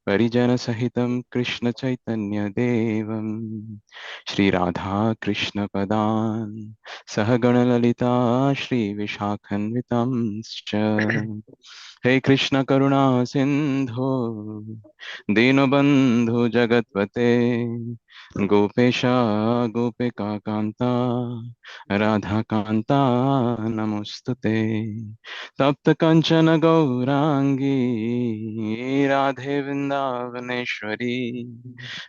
परिजन सहितं कृष्ण चैतन्य देवं श्री राधा कृष्ण पदान् सह गणललिता श्री विशाखान्वितांश्च हे कृष्ण करुणा सिंधु दीनबन्धु जगत्पते गोपेश गोपिका कान्ता राधा कान्ता नमोस्तुते तप्त कंचन गौरांगी राधे वृंदावनेश्वरी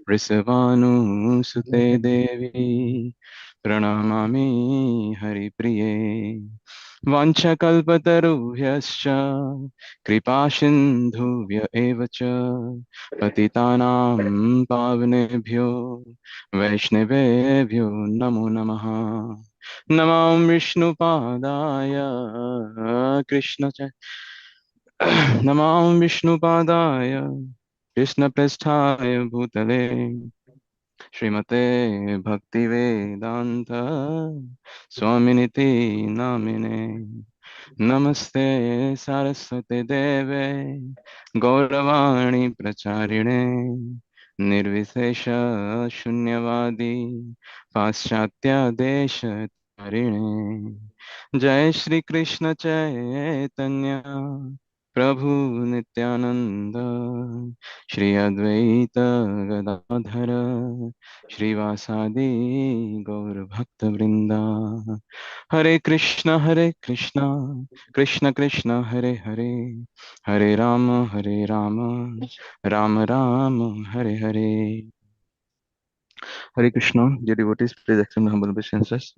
वृषभानुसुते देवी प्रणमामि हरिप्रिये वाञ्छकल्पतरुभ्यश्च कृपासिन्धुभ्य एव च पतितानां पावनेभ्यो वैष्णवेभ्यो नमो नमः नमो विष्णुपादाय कृष्ण नमो विष्णुपादाय कृष्णप्रेष्ठाय भूतले श्रीमते भक्तिवेदान्त स्वामिनिति नामिने नमस्ते सारस्वते देवे गौरवाणी प्रचारिणे निर्विशेष शून्यवादी पाश्चात्य देश तारिणे जय श्री कृष्ण चैतन्य प्रभु नित्यानंद श्री अद्वैत गदाधर श्रीवासादि गौर भक्त वृंदा हरे Krishna Krishna Krishna Hare Hare Hare Ram Ram Ram Hare Hare Hare Krishna, dear devotees, please accept my humble obeisances.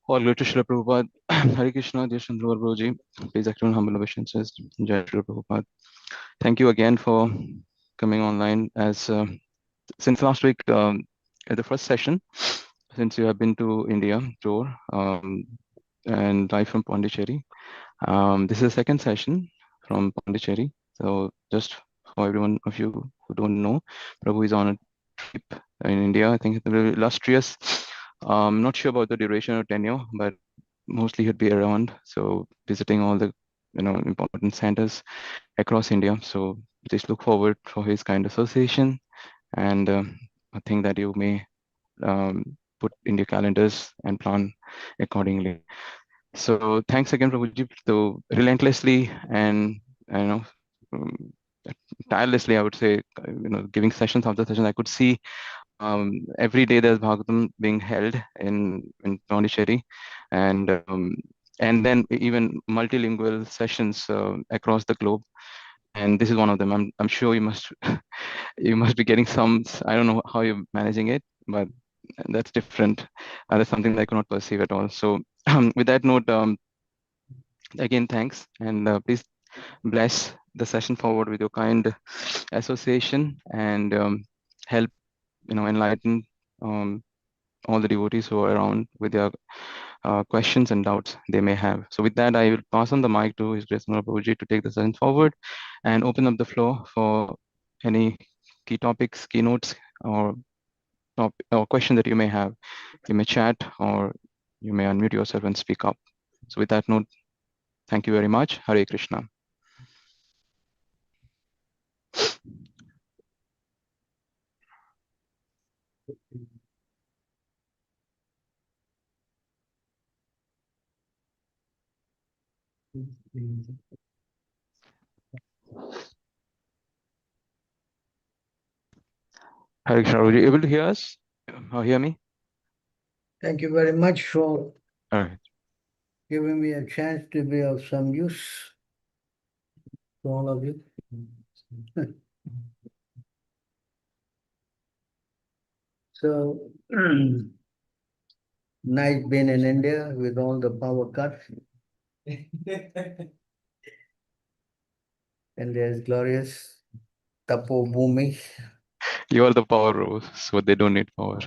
All glory to Srila Prabhupada. Hare Krishna, dear Sundar Gopāl, please accept my humble obeisances. Jai Srila Prabhupada. Thank you again for coming online. As since last week, at the first session, since you have been to India tour and live from Pondicherry, this is the second session from Pondicherry. So just for everyone of you who don't know, Prabhu is on a trip in India. I think it's very illustrious. Not sure about the duration or tenure, but mostly he'd be around. So visiting all the important centers across India. So just look forward for his kind association, and I think that you may put in your calendars and plan accordingly. So thanks again, Prabhuji, to relentlessly and um, tirelessly, I would say, giving sessions after sessions. I could see every day there's Bhagavatam being held in Pondicherry, and and then even multilingual sessions across the globe. And this is one of them. I'm sure you must you must be getting some. I don't know how you're managing it, but that's different. That's something that I cannot perceive at all. So with that note, again, thanks, and please bless the session forward with your kind association and help enlighten um, all the devotees who are around with their questions and doubts they may have. So with that, I will pass on the mic to His Grace Sundar Prabhuji to take the session forward and open up the floor for any key topics, keynotes, or question that you may have. You may chat or you may unmute yourself and speak up. So with that note, thank you very much. Hare Krishna. Hare Krishna, are you able to hear us or hear me? Thank you very much for All right. giving me a chance to be of some use to all of you. So, nice being in India with all the power cuts. And there's glorious Tapo Bhumi. You are the power rose, so they don't need power.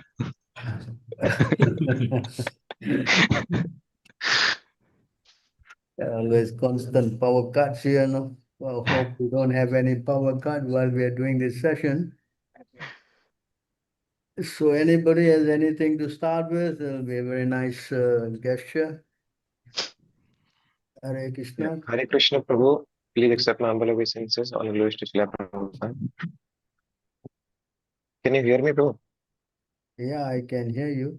Always constant power cuts here, no? Well, hope we don't have any power cut while we are doing this session. So anybody has anything to start with, it'll be a very nice gesture. Hare Krishna. Hare Krishna, Prabhu. Please accept my humble obeisances. All glories to Srila Prabhupada. Can you hear me, bro? Yeah, I can hear you.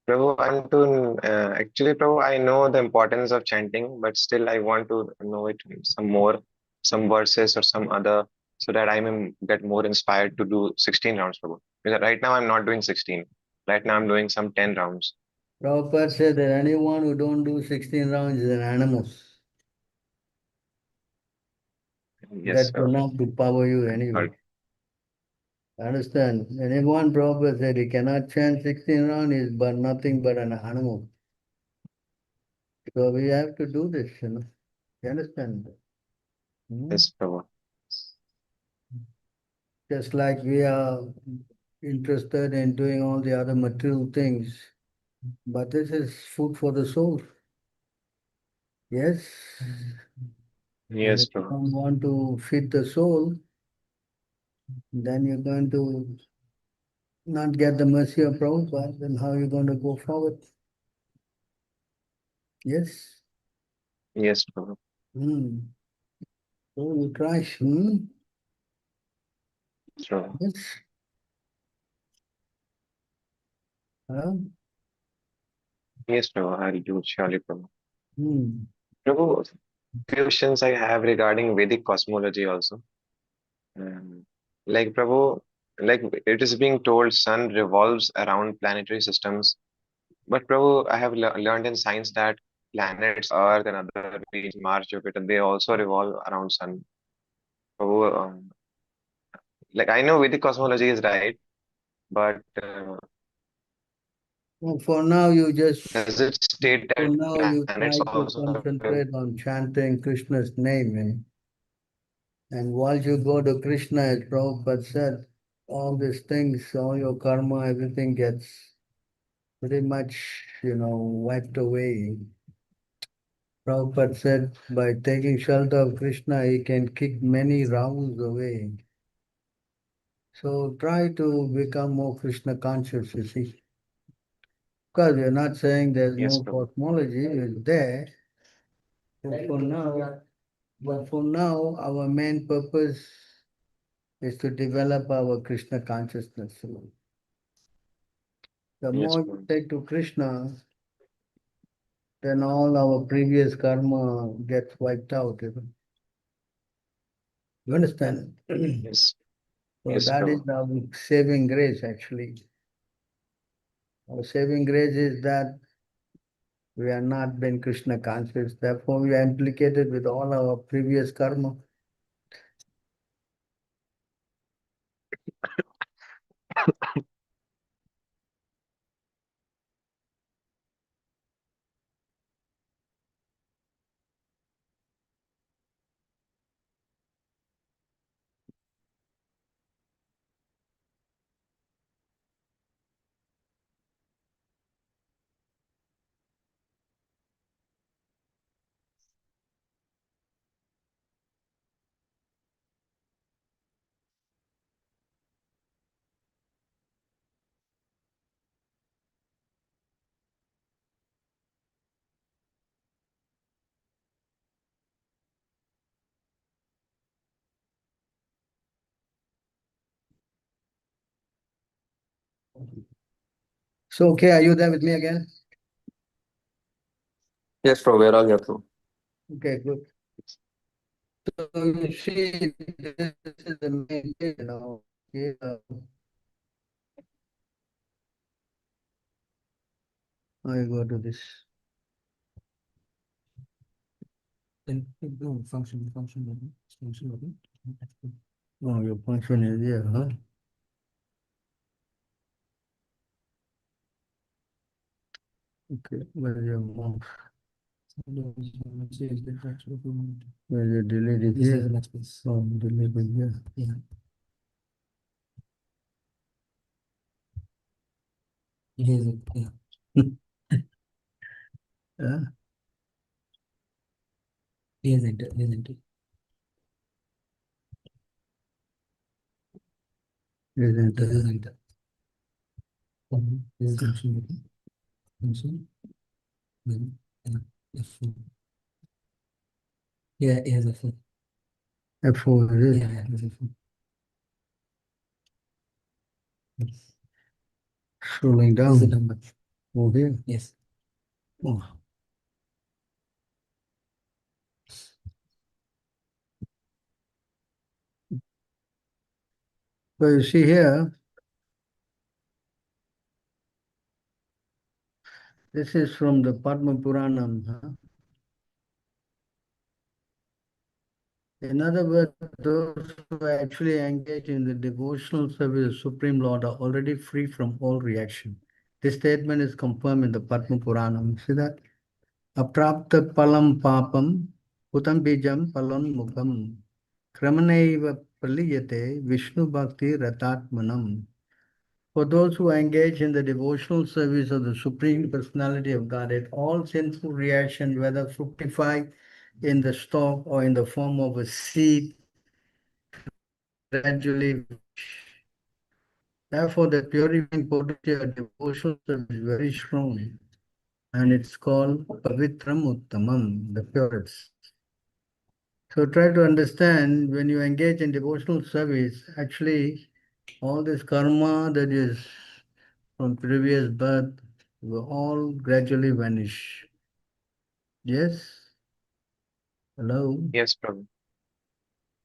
Prabhu, actually, Prabhu, I know the importance of chanting, but still I want to know it some more, some verses or some other, so that I may get more inspired to do 16 rounds, Prabhu. Because right now I'm not doing 16. Right now I'm doing some 10 rounds. Prabhupada said that anyone who don't do 16 rounds is an animus. Yes, That's enough to power you anyway. heard. Understand? Anyone Prabhupada said he cannot chant 16 rounds is but nothing but an animal. So we have to do this, you know. You understand? Yes, Prabhu. Just like we are interested in doing all the other material things, but this is food for the soul. Yes. And Yes, if you Prabhu. don't want to feed the soul, then you're going to not get the mercy of Prabhupada, then how are you going to go forward? Yes. Yes, Prabhu. Hmm. So you try. True. Yes. Huh? Yes, Prabhu. I'll do surely, Prabhu. Hmm. Prabhu, few questions I have regarding Vedic cosmology also. Like Prabhu, like it is being told sun revolves around planetary systems. But Prabhu, I have learned in science that planets, Earth and other beings, Mars, Jupiter, they also revolve around sun. Prabhu, like I know Vedic cosmology is right, but Well, for now, does it state that you planets try to also revolve? concentrate on chanting Krishna's name. And once you go to Krishna, as Prabhupada said, all these things, all your karma, everything gets pretty much, wiped away. Prabhupada said by taking shelter of Krishna, he can kick many Rahus away. So try to become more Krishna conscious, you see. Because we're not saying there's Yes, no Prabhu. cosmology, it's there. But for now, our main purpose is to develop our Krishna consciousness. The Yes, more you Prabhu. take to Krishna, then all our previous karma gets wiped out. You understand? Yes, So yes, that is Prabhu. our saving grace, actually. Our saving grace is that we are not been Krishna conscious. Therefore, we are implicated with all our previous karma. So, okay, are you there with me again? Yes, bro, we're all here, bro. Okay, good. So you see, this is the main thing, Yeah. I go to this. Function. Oh, your function is here, huh? Okay, where is your mouse? Where is it deleted here? Oh, deleted here. Yeah. Here's it, yeah. Yeah. Here's enter, here's enter. Here's enter. Here's enter. Here's function button. Function. Then F4. Yeah, he has a phone. F4, is it? Yeah, he has a phone. Yes. Scrolling This is the down. number. Oh, here. Yes. Oh. So you see here, this is from the Padma Puranam. Huh? In other words, those who actually engage in the devotional service of Supreme Lord are already free from all reaction. This statement is confirmed in the Padma Puranam. See that? Aprapta palam papam utam bijam palam mukam kramanaiva praliyate Vishnu bhakti ratatmanam. For those who engage in the devotional service of the Supreme Personality of Godhead, all sinful reaction, whether fructify in the stalk or in the form of a seed, gradually. Therefore, the purifying potency of devotional service is very strong, and it's called Pavitram Uttamam, the purest. So try to understand when you engage in devotional service, actually, all this karma that is from previous birth will all gradually vanish. Yes? Hello? Yes, Prabhu.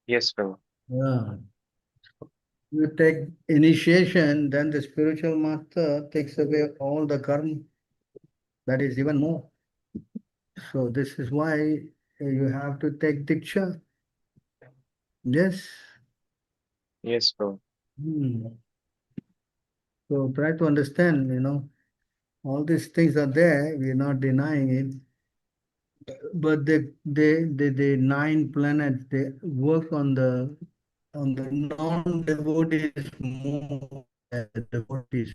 Yes, Prabhu. Yeah. You take initiation, then the spiritual master takes away all the karma. That is even more. So this is why you have to take diksha. Yes. Yes, Prabhu. Hmm. So try to understand, all these things are there. We are not denying it. But the 9 planets, they work on the non-devotees more than the devotees.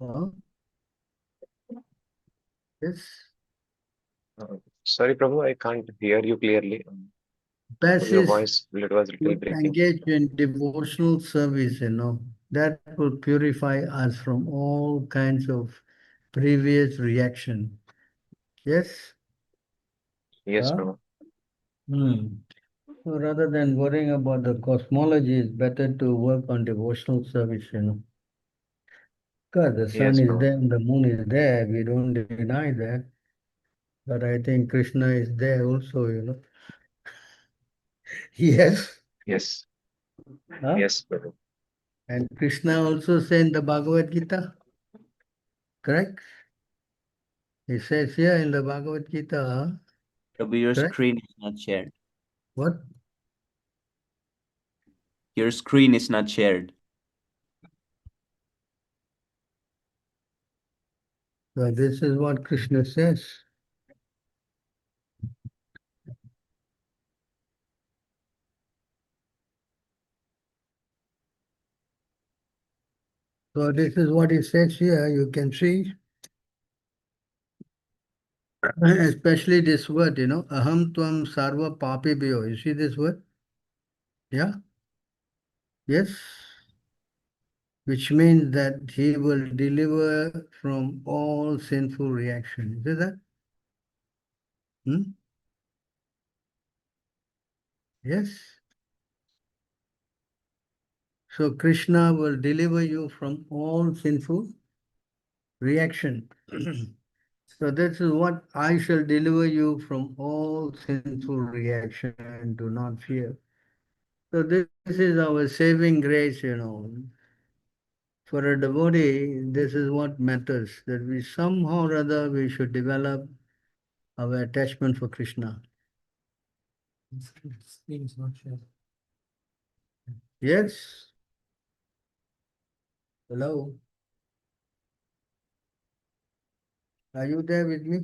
Huh? Yes. Sorry, Prabhu, I can't hear you clearly. Best Your is voice it was a little to breaking. engage in devotional service, that will purify us from all kinds of previous reaction. Yes? Yes, Huh? Prabhu. So rather than worrying about the cosmology, it's better to work on devotional service. Because the sun Yes, is Prabhu. there and the moon is there, we don't deny that. But I think Krishna is there also. Yes. Yes. Huh? Yes, Prabhu. And Krishna also said in the Bhagavad Gita, correct? He says here in the Bhagavad Gita, Prabhu, your correct? screen is not shared. What? Your screen is not shared. So this is what Krishna says. So this is what he says here. You can see, especially this word, aham tvam sarva papibhyo. You see this word? Yeah? Yes? Which means that he will deliver from all sinful reactions. Is that? Hmm? Yes? So Krishna will deliver you from all sinful reaction. So this is what I shall deliver you from all sinful reaction. Do not fear. So this is our saving grace. For a devotee, this is what matters, that we somehow or other we should develop our attachment for Krishna. Screen is not shared. Yes? Hello? Are you there with me?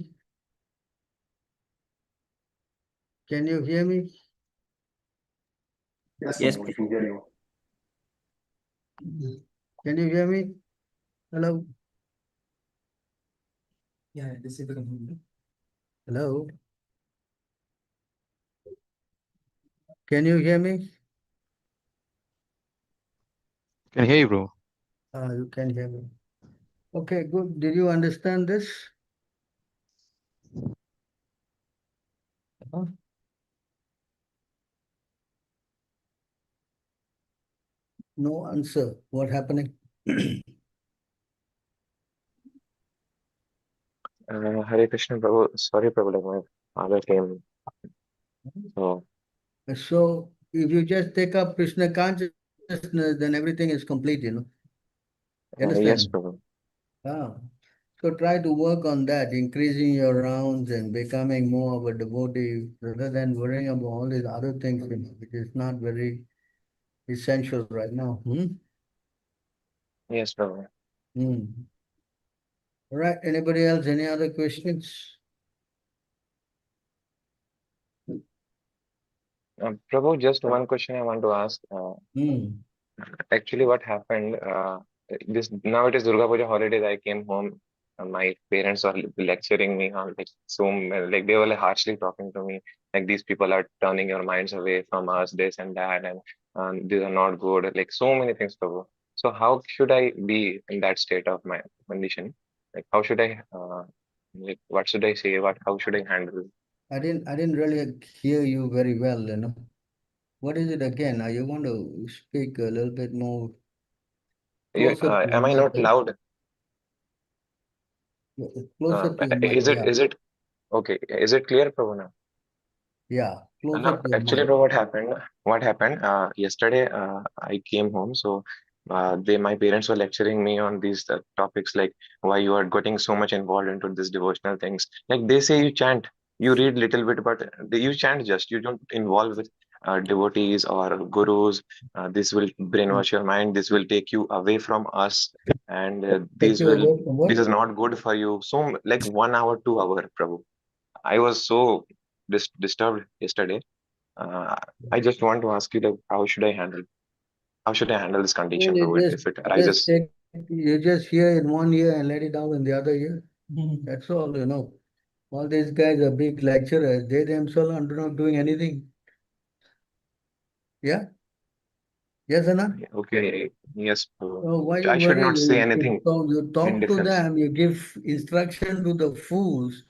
Can you hear me? Yes, We can hear you. Can you hear me? Hello? Yeah, this is the computer. Hello? Can you hear me? Can hear you, bro. You can hear me. Okay, good. Did you understand this? Huh? No answer. What happening? Hare Krishna, Prabhu. Sorry, Prabhu, like my father came. So, So if you just take up Krishna consciousness, then everything is complete, you know. You yes, understand? Prabhu. Ah. So try to work on that, increasing your rounds and becoming more of a devotee rather than worrying about all these other things, you know, which is not very essential right now. Yes, Prabhu. Hmm. All right. Anybody else? Any other questions? Prabhu, just one question I want to ask. Hmm. Actually, what happened? This now it is Durga Puja holidays. I came home. My parents are lecturing me on like so like they were like harshly talking to me. Like these people are turning your minds away from us, this and that, and these are not good. Like so many things, Prabhu. So how should I be in that state of my condition? Like how should I like what should I say? What how should I handle? I didn't really hear you very well, you know. What is it again? Are you want to speak a little bit more closer to your Am I mic? not loud? Closer to your mic, yeah. Is it okay? Is it clear, Prabhu now? Yeah, closer No, to your actually, mic. bro, what happened? What happened? Yesterday, I came home, so my parents were lecturing me on these topics, like why you are getting so much involved into this devotional things. Like they say, you chant, you read little bit, but you chant just. You don't involve with devotees or gurus. This will brainwash your mind. This will take you away from us, and Take you away from what? this is not good for you. So, like 1 hour, 2 hour, Prabhu. I was so disturbed yesterday. uh, I just want to ask you that how should I handle this Well, condition, you bro, if it just arises? take, you just hear in one ear and let it out in the other ear. That's all, you know. All these guys are big lecturers. They themselves are not doing anything. Yeah? Yes or not? Okay, yes, bro. So why you I should worry? not say You, anything so you in talk to defense. them, you give instruction to the fools,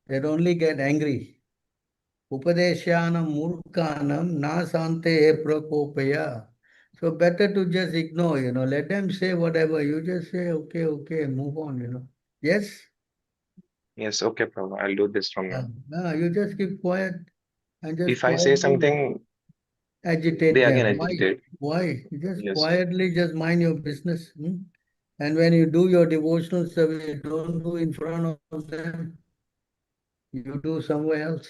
they only get angry. Upadeshanam murkanam na sante prakopaya. So better to just ignore, you know. Let them say whatever. You just say, okay, okay, move on, you know. Yes? Yes, okay, bro. I'll do this from Yeah. now. No, you just keep quiet and just If I say quietly something, agitate they them. again Why? agitate. Why? You just Yes, quietly just mind your business. And when you do your devotional service, don't do in front of them. You do somewhere else.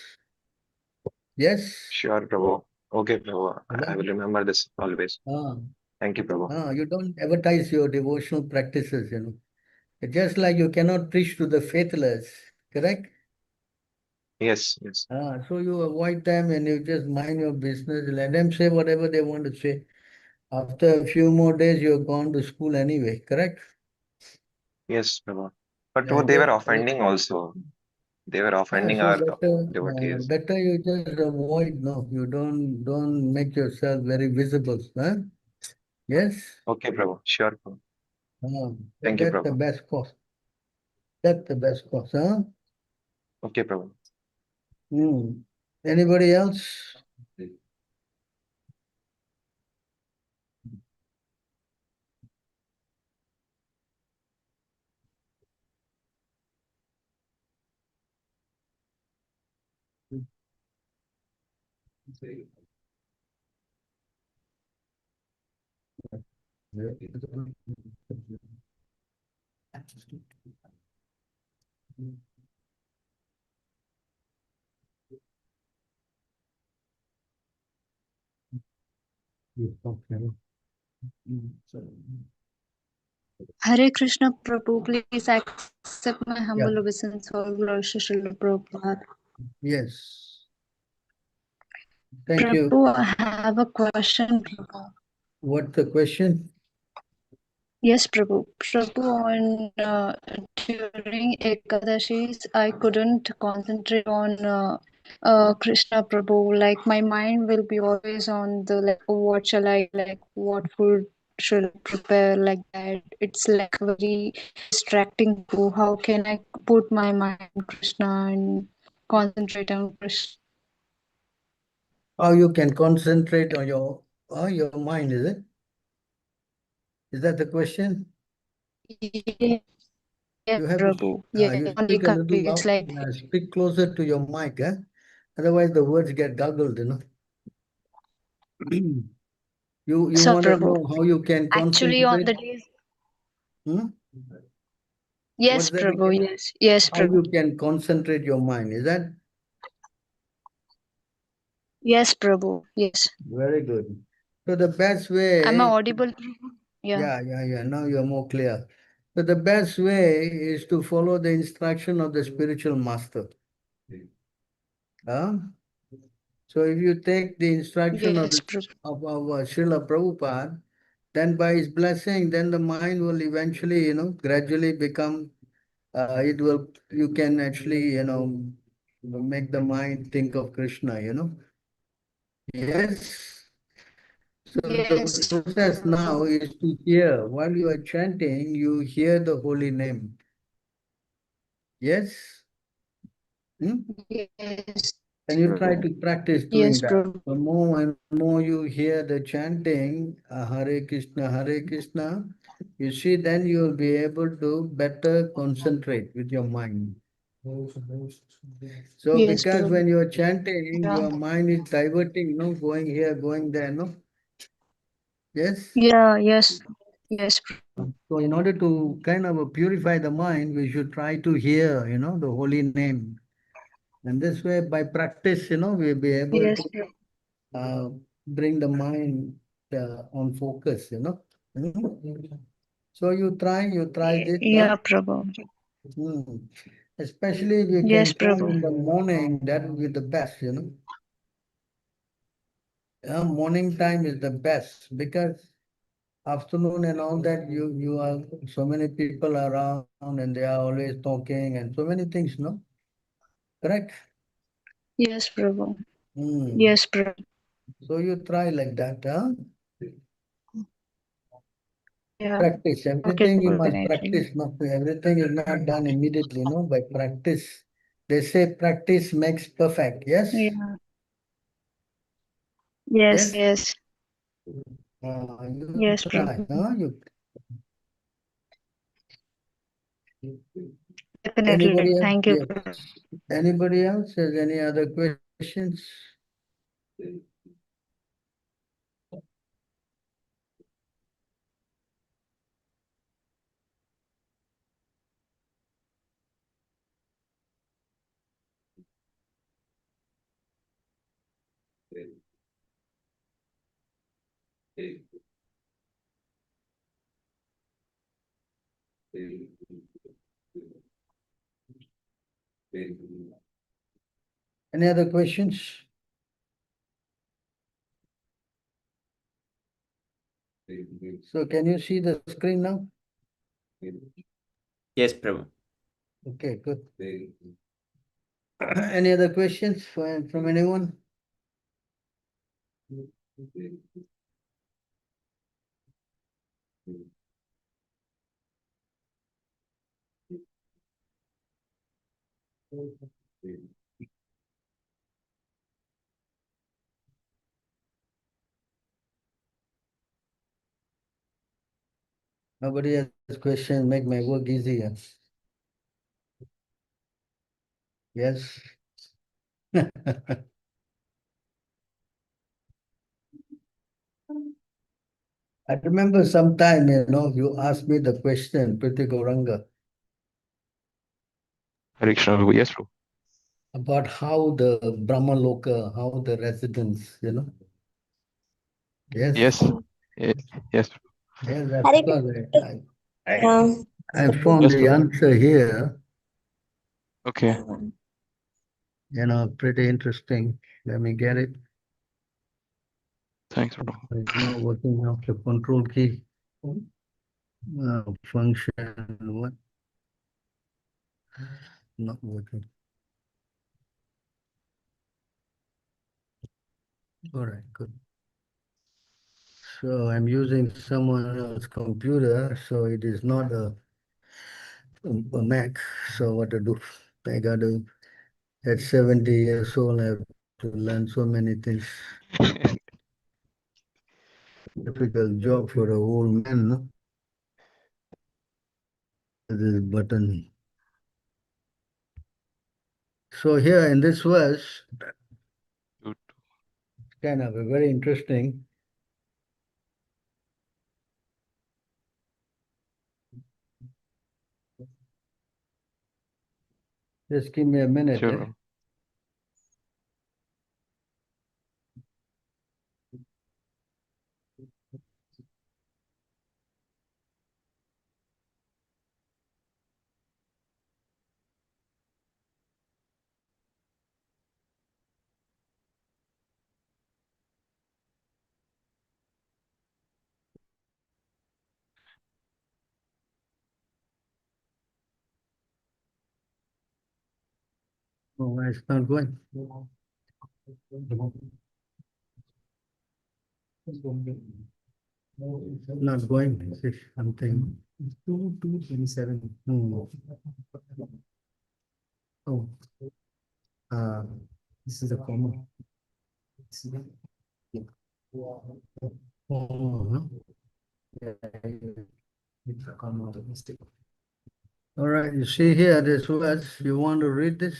Yes? sure, bro. Okay, bro. I will remember this always. Ah, Thank you, bro. you don't advertise your devotional practices, you know. Just like you cannot preach to the faithless, correct? Yes, yes, So you avoid them and you just mind your business. Let them say whatever they want to say. After a few more days, you're gone to school anyway, correct? yes, bro. But Yeah, they were just offending also. They were yeah. offending So our better, devotees. better you just avoid. No, you don't make yourself very visible, huh? Yes. Okay, bro. Sure, bro. Thank you, That's the bro. best course. That's the best course, huh? Okay, bro. Anybody else? Hare Krishna Prabhu, please accept my Yeah. humble obeisance. All glory to Srila Prabhupada. Yes. Thank you. Prabhu, I have a question, Prabhu. What's the question? Yes, Prabhu. Prabhu, during Ekadashis, I couldn't concentrate on Krishna Prabhu. Like my mind will be always on the like, what shall I like? What food should I prepare? Like that. It's like very distracting. Prabhu. How can I put my mind on Krishna and concentrate on Krishna? How you can concentrate on your mind, is it? Is that the question? Yes, You have to Prabhu. you Yes, only speak a little country. It's loud, like, speak closer to your mic, eh? Otherwise the words get gargled, you know. You so want to Prabhu. know how you can Actually, on concentrate? the days, Hmm? yes, What's that Prabhu. again? Yes, yes, How Prabhu. you can concentrate your mind? Is that Yes, Prabhu. Yes. very good? So the best Am I way, audible, Prabhu? Yeah. yeah. Now you're more clear. So the best way is to follow the instruction of the spiritual master. Huh? So if you take the instruction Yes, Prabhu. of our Srila Prabhupada, then by his blessing, then the mind will eventually, gradually become, you can actually, make the mind think of Krishna. Yes. So the Yes, process now Prabhu. is to hear, while you are chanting, you hear the holy name. Yes? Hmm? Yes, And you try Prabhu. to practice doing Yes, that. Prabhu. The more and more you hear the chanting, Hare Krishna, you see, then you will be able to better concentrate with your mind. So Yes, because Prabhu. when you are chanting, Yeah. your mind is diverting, going here, going there, no? Yes? Yeah, yes. Yes, Prabhu. So in order to kind of purify the mind, we should try to hear, the holy name. And this way, by practice, we'll be able Yes, to Prabhu. uh, bring the mind on focus. Mhm. So you try this, Yeah, Prabhu. Hmm. Especially if you Yes, can try Prabhu. in the morning, that will be the best. Morning time is the best because afternoon and all that, you are so many people around and they are always talking and so many things, no? Correct? Yes, Prabhu. Hmm. Yes, Prabhu. So you try like that, huh? Yeah. Practice. Okay, Everything you Prabhu, must definitely. practice. Not everything is not done immediately, no, by practice. They say practice makes perfect. Yes? Yeah. Yes, Yes? yes. You Yes, try. Prabhu. Huh? Definitely. Anybody else? Thank you, Yes. Prabhu. Anybody else has any other questions? Any other questions? So can you see the screen now? Yes, Prabhu. Okay, good. Any other questions from anyone? Nobody has questions, make my work easier. Yes. I remember sometime, you asked me the question, Priti Gauranga, Hare Krishna, Prabhu. Yes, Prabhu. about how the Brahma Loka, how the residents. Yes. Yes. Eh, Yes. Yes, that's Hare because Krishna. I found Yes, the Prabhu. answer here, Okay. pretty interesting. Let me get it. Thanks, Prabhu. It's not working out the control key. Function, what? Not working. All right, good. So I'm using someone else's computer, so it is not a Mac. So what to do? I got to, at 70 years old, I have to to learn so many things. Difficult job for a old man, no? This button. So here in this verse, Good. kind of a very interesting. Just give me a minute. Sure, Eh? bro. Oh, why it's not going? Not going. See, something. 2:27. Oh. This is a comma. Oh, no? Yeah, it's a comma mistake. All right, you see here this words. You want to read this?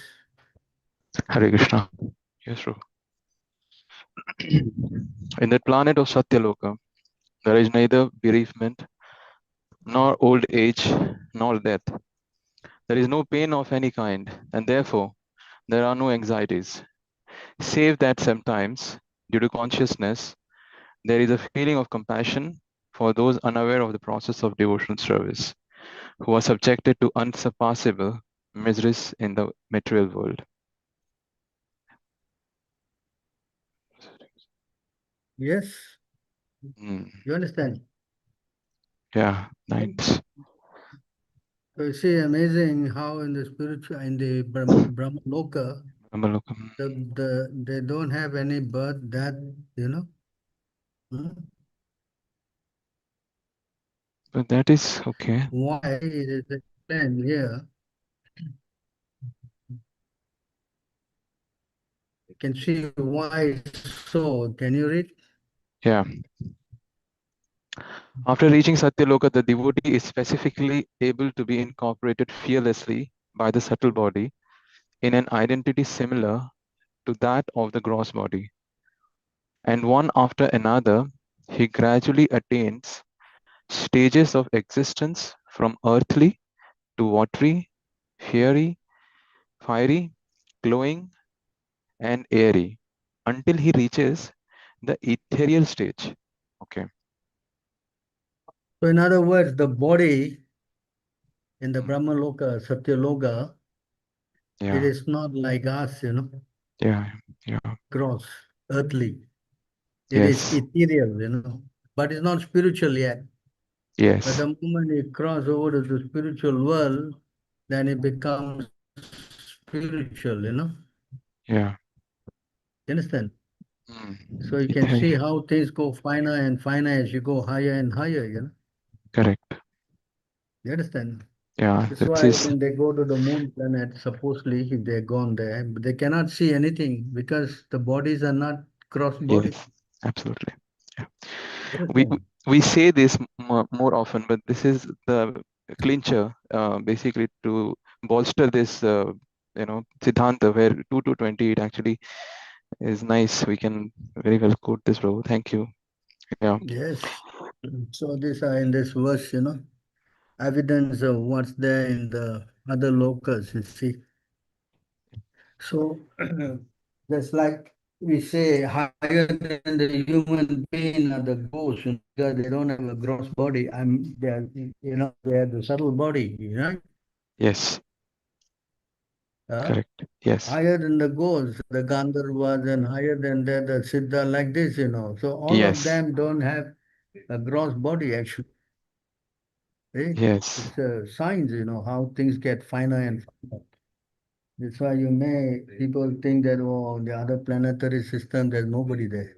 Hare Krishna. Yes, bro. In the planet of Satyaloka, there is neither bereavement, nor old age, nor death. There is no pain of any kind, and therefore there are no anxieties, save that sometimes, due to consciousness, there is a feeling of compassion for those unaware of the process of devotional service, who are subjected to unsurpassable miseries in the material world. Yes. Mm. You understand? Yeah, nice. So you see, amazing how in the spiritual, in the Brahma Loka, Brahmalokam. they don't have any birth, death, you know. But that is okay. Why it is explained here. You can see why so. Can you read? Yeah. After reaching Satyaloka, the devotee is specifically able to be incorporated fearlessly by the subtle body in an identity similar to that of the gross body. And one after another, he gradually attains stages of existence from earthly to watery, fiery, glowing, and airy until he reaches the ethereal stage. Okay. So in other words, the body in the Mm. Brahma Loka, Satya Loka, Yeah. it is not like us, you know, Yeah. Yeah. gross, earthly. It is Yes. ethereal, you know, but it's not spiritual yet. But Yes. the moment it crosses over to the spiritual world, then it becomes spiritual, you know. Yeah. You understand? Mm. So you can see how things go finer and finer as you go higher and higher, you know. Correct. You understand? Yeah. That's This why is when they go to the moon planet, supposedly if they're gone there, but they cannot see anything because the bodies are not cross body. yes. Absolutely. Yeah. We Understand? we say this more often, but this is the clincher, basically to bolster this, Siddhanta where 2 to 20 it actually is nice. We can very well quote this, bro. Thank you. Yeah. Yes. So these are in this verse, you know, evidence of what's there in the other lokas, you see. So just like we say, higher than the human being are the ghosts, you know, because they don't have a gross body. They're, you know, they have the subtle body, you know. Yes. Uh, Correct. Yes. higher than the ghosts, the Gandharvas, and higher than that, the Siddha, like this, you know. So all of Yes. them don't have a gross body, actually. Eh? Yes. It's a science, you know, how things get finer and finer. That's why people think that, oh, the other planetary system, there's nobody there.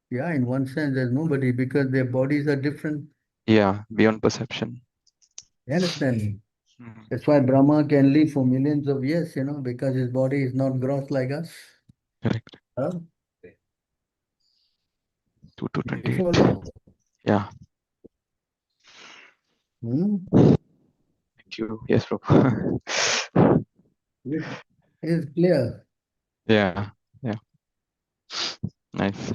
Yeah, in one sense, there's nobody because their bodies are different. Yeah. Beyond perception. You understand? Mm. That's why Brahma can live for millions of years, you know, because his body is not gross like us. Correct. Huh? 2 to Do you 28. follow? Yeah. Hmm? Thank you. Yes, Prabhu. It is clear. Yeah. Yeah. Nice.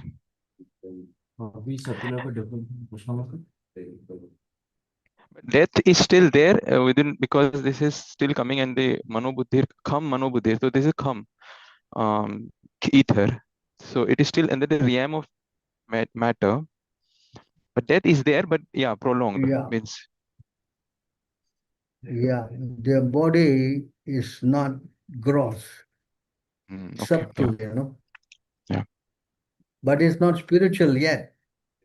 अभी Satyalok develop Krishna मत Death is still there within, because this is still coming, and the manobuddhir kham manobuddhir. So this is kham, ether. So it is still under the realm of matter, but death is there, but yeah, prolonged Yeah. means. Yeah. Their body is not gross, Okay. Yeah. subtle, you know. Yeah. But it's not spiritual yet,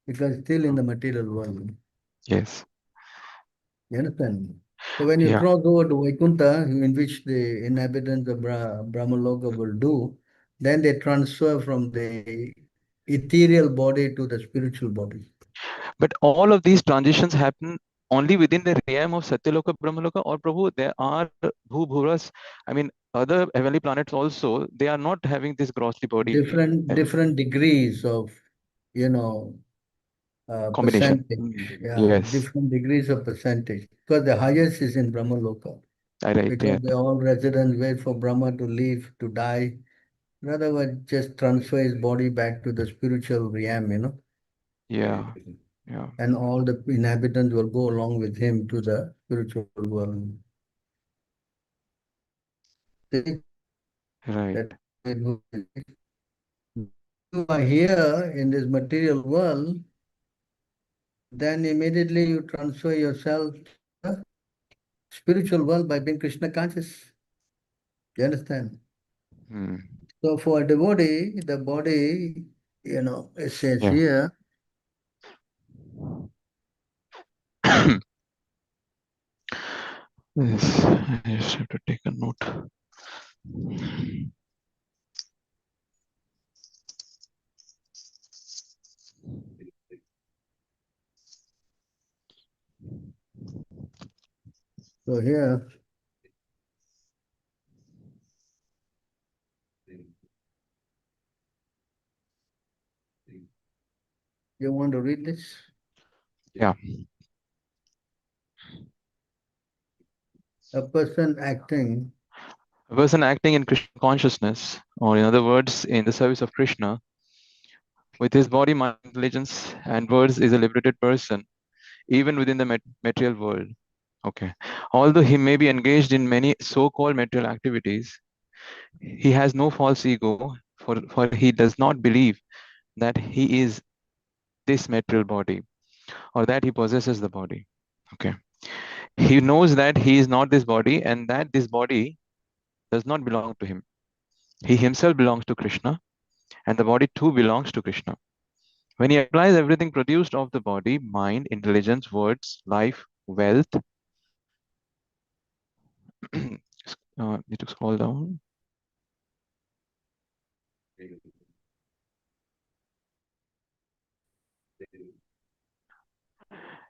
because still in the material world. Yes. You understand? So when you Yeah. cross over to Vaikuntha, in which the inhabitants of Brahmaloka will do, then they transfer from the ethereal body to the spiritual body. But all of these transitions happen only within the realm of Satyaloka, Brahmaloka, or Prabhu, there are Bhuras, I mean, other heavenly planets also, they are not having this grossly body Different degrees of, you know, combination. percentage. Yeah, Yes. different degrees of percentage. Because the highest is in Brahmaloka. Right. Because Yeah. they all residents wait for Brahma to leave, to die. In other words, just transfer his body back to the spiritual realm, you know. Yeah. Yeah. And all the inhabitants will go along with him to the spiritual world. See, Right. that you are here in this material world, then immediately you transfer yourself to the spiritual world by being Krishna conscious. You understand? Hmm. So for a devotee, the body, you know, it says Yeah. here, Yes. I just have to take a note. so here, you want to read this? Yeah. A person acting A person acting in Krishna consciousness, or in other words, in the service of Krishna, with his body, mind, intelligence, and words, is a liberated person, even within the material world. Okay. Although he may be engaged in many so-called material activities, he has no false ego, for he does not believe that he is this material body, or that he possesses the body. Okay. He knows that he is not this body, and that this body does not belong to him. He himself belongs to Krishna, and the body too belongs to Krishna. When he applies everything produced of the body, mind, intelligence, words, life, wealth, need to scroll down,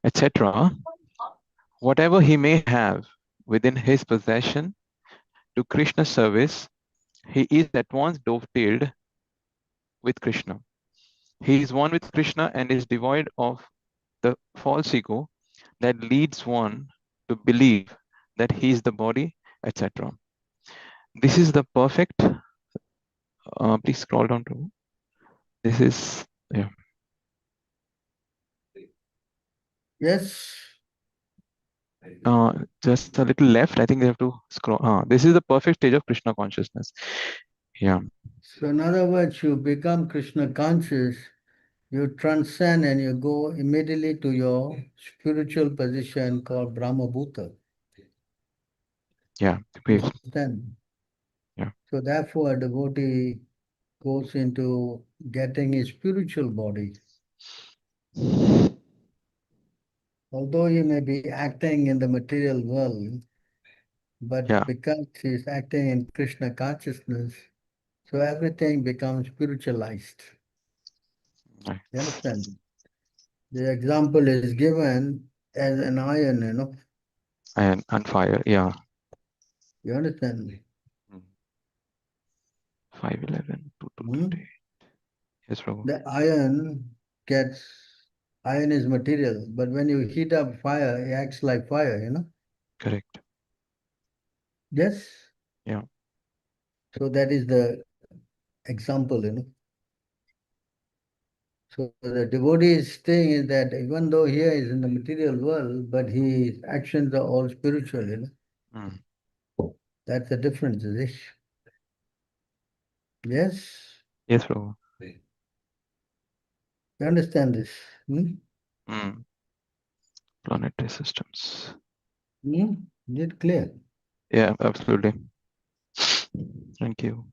etc., whatever he may have within his possession to Krishna's service, he is at once dovetailed with Krishna. He is one with Krishna and is devoid of the false ego that leads one to believe that he is the body, etc. This is the perfect. Please scroll down to. This is, yeah. yes. Just a little left. I think they have to scroll. This is the perfect stage of Krishna consciousness. Yeah. So in other words, you become Krishna conscious, you transcend and you go immediately to your spiritual position called Brahma Bhuta. Yeah. You Please. understand? Yeah. So therefore, a devotee goes into getting a spiritual body. Although he may be acting in the material world, but Yeah. because he is acting in Krishna consciousness, so everything becomes spiritualized. Right. You understand? The example is given as an iron, you know. And fire. Yeah. You understand? 511 to Hmm? 220. Yes, Prabhu. The iron is material, but when you heat up fire, it acts like fire, you know? Correct. Yes? Yeah. So that is the example, you know? So the devotee's thing is that even though here is in the material world, but his actions are all spiritual, you know? Mm. That's the difference, is it? Yes? Yes, Prabhu. You understand this? Hmm? Mm. Planetary systems. Hmm? Is it clear? Yeah, absolutely. Thank you.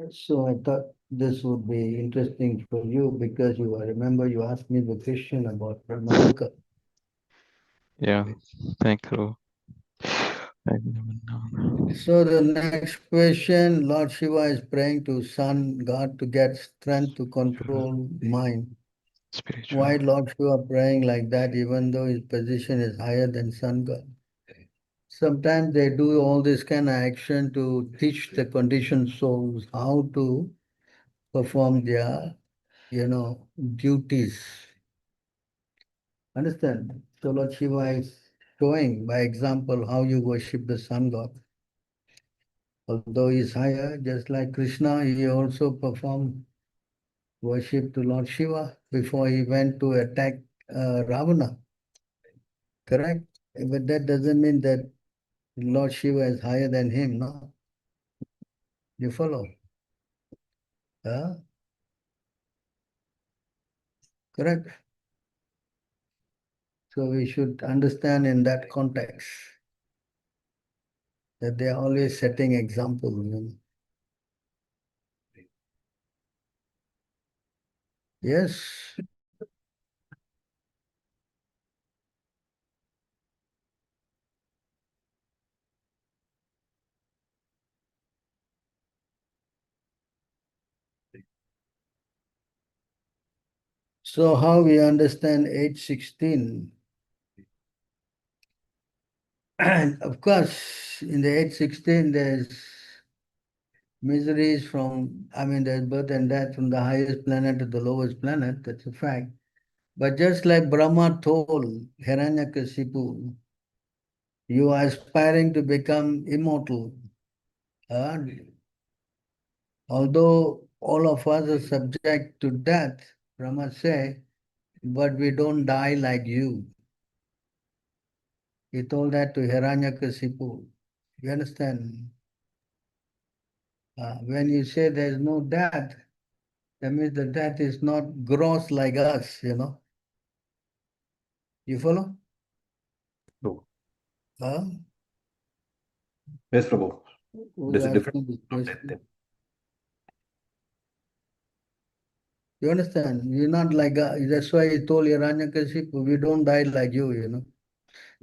So I thought this would be interesting for you because you remember you asked me the question about Brahmaloka. Yeah. Thank you. I've never known. So the next question, Lord Shiva is praying to Sun God to get strength to control mind. Spiritual. Why Lord Shiva praying like that even though his position is higher than Sun God? Sometimes they do all this kind of action to teach the conditioned souls how to perform their, duties. Understand? So Lord Shiva is showing by example how you worship the sun god. Although he is higher, just like Krishna, he also performed worship to Lord Shiva before he went to attack Ravana. Correct? But that doesn't mean that Lord Shiva is higher than him, no? You follow? Huh? Correct? So we should understand in that context that they are always setting example. Yes. So how we understand age 16? And of course, in the age 16, there's miseries there's birth and death from the highest planet to the lowest planet, that's a fact. But just like Brahma told Hiranyakasipu, you are aspiring to become immortal. Uh, although all of us are subject to death, Brahma say, but we don't die like you. He told that to Hiranyakasipu. You understand? When you say there's no death, that means the death is not gross like us, you know. You follow? No. Huh? Yes, Prabhu. Who's There's a difference asking this from death question? then. You understand? You're not like that's why he told Hiranyakasipu, we don't die like you know.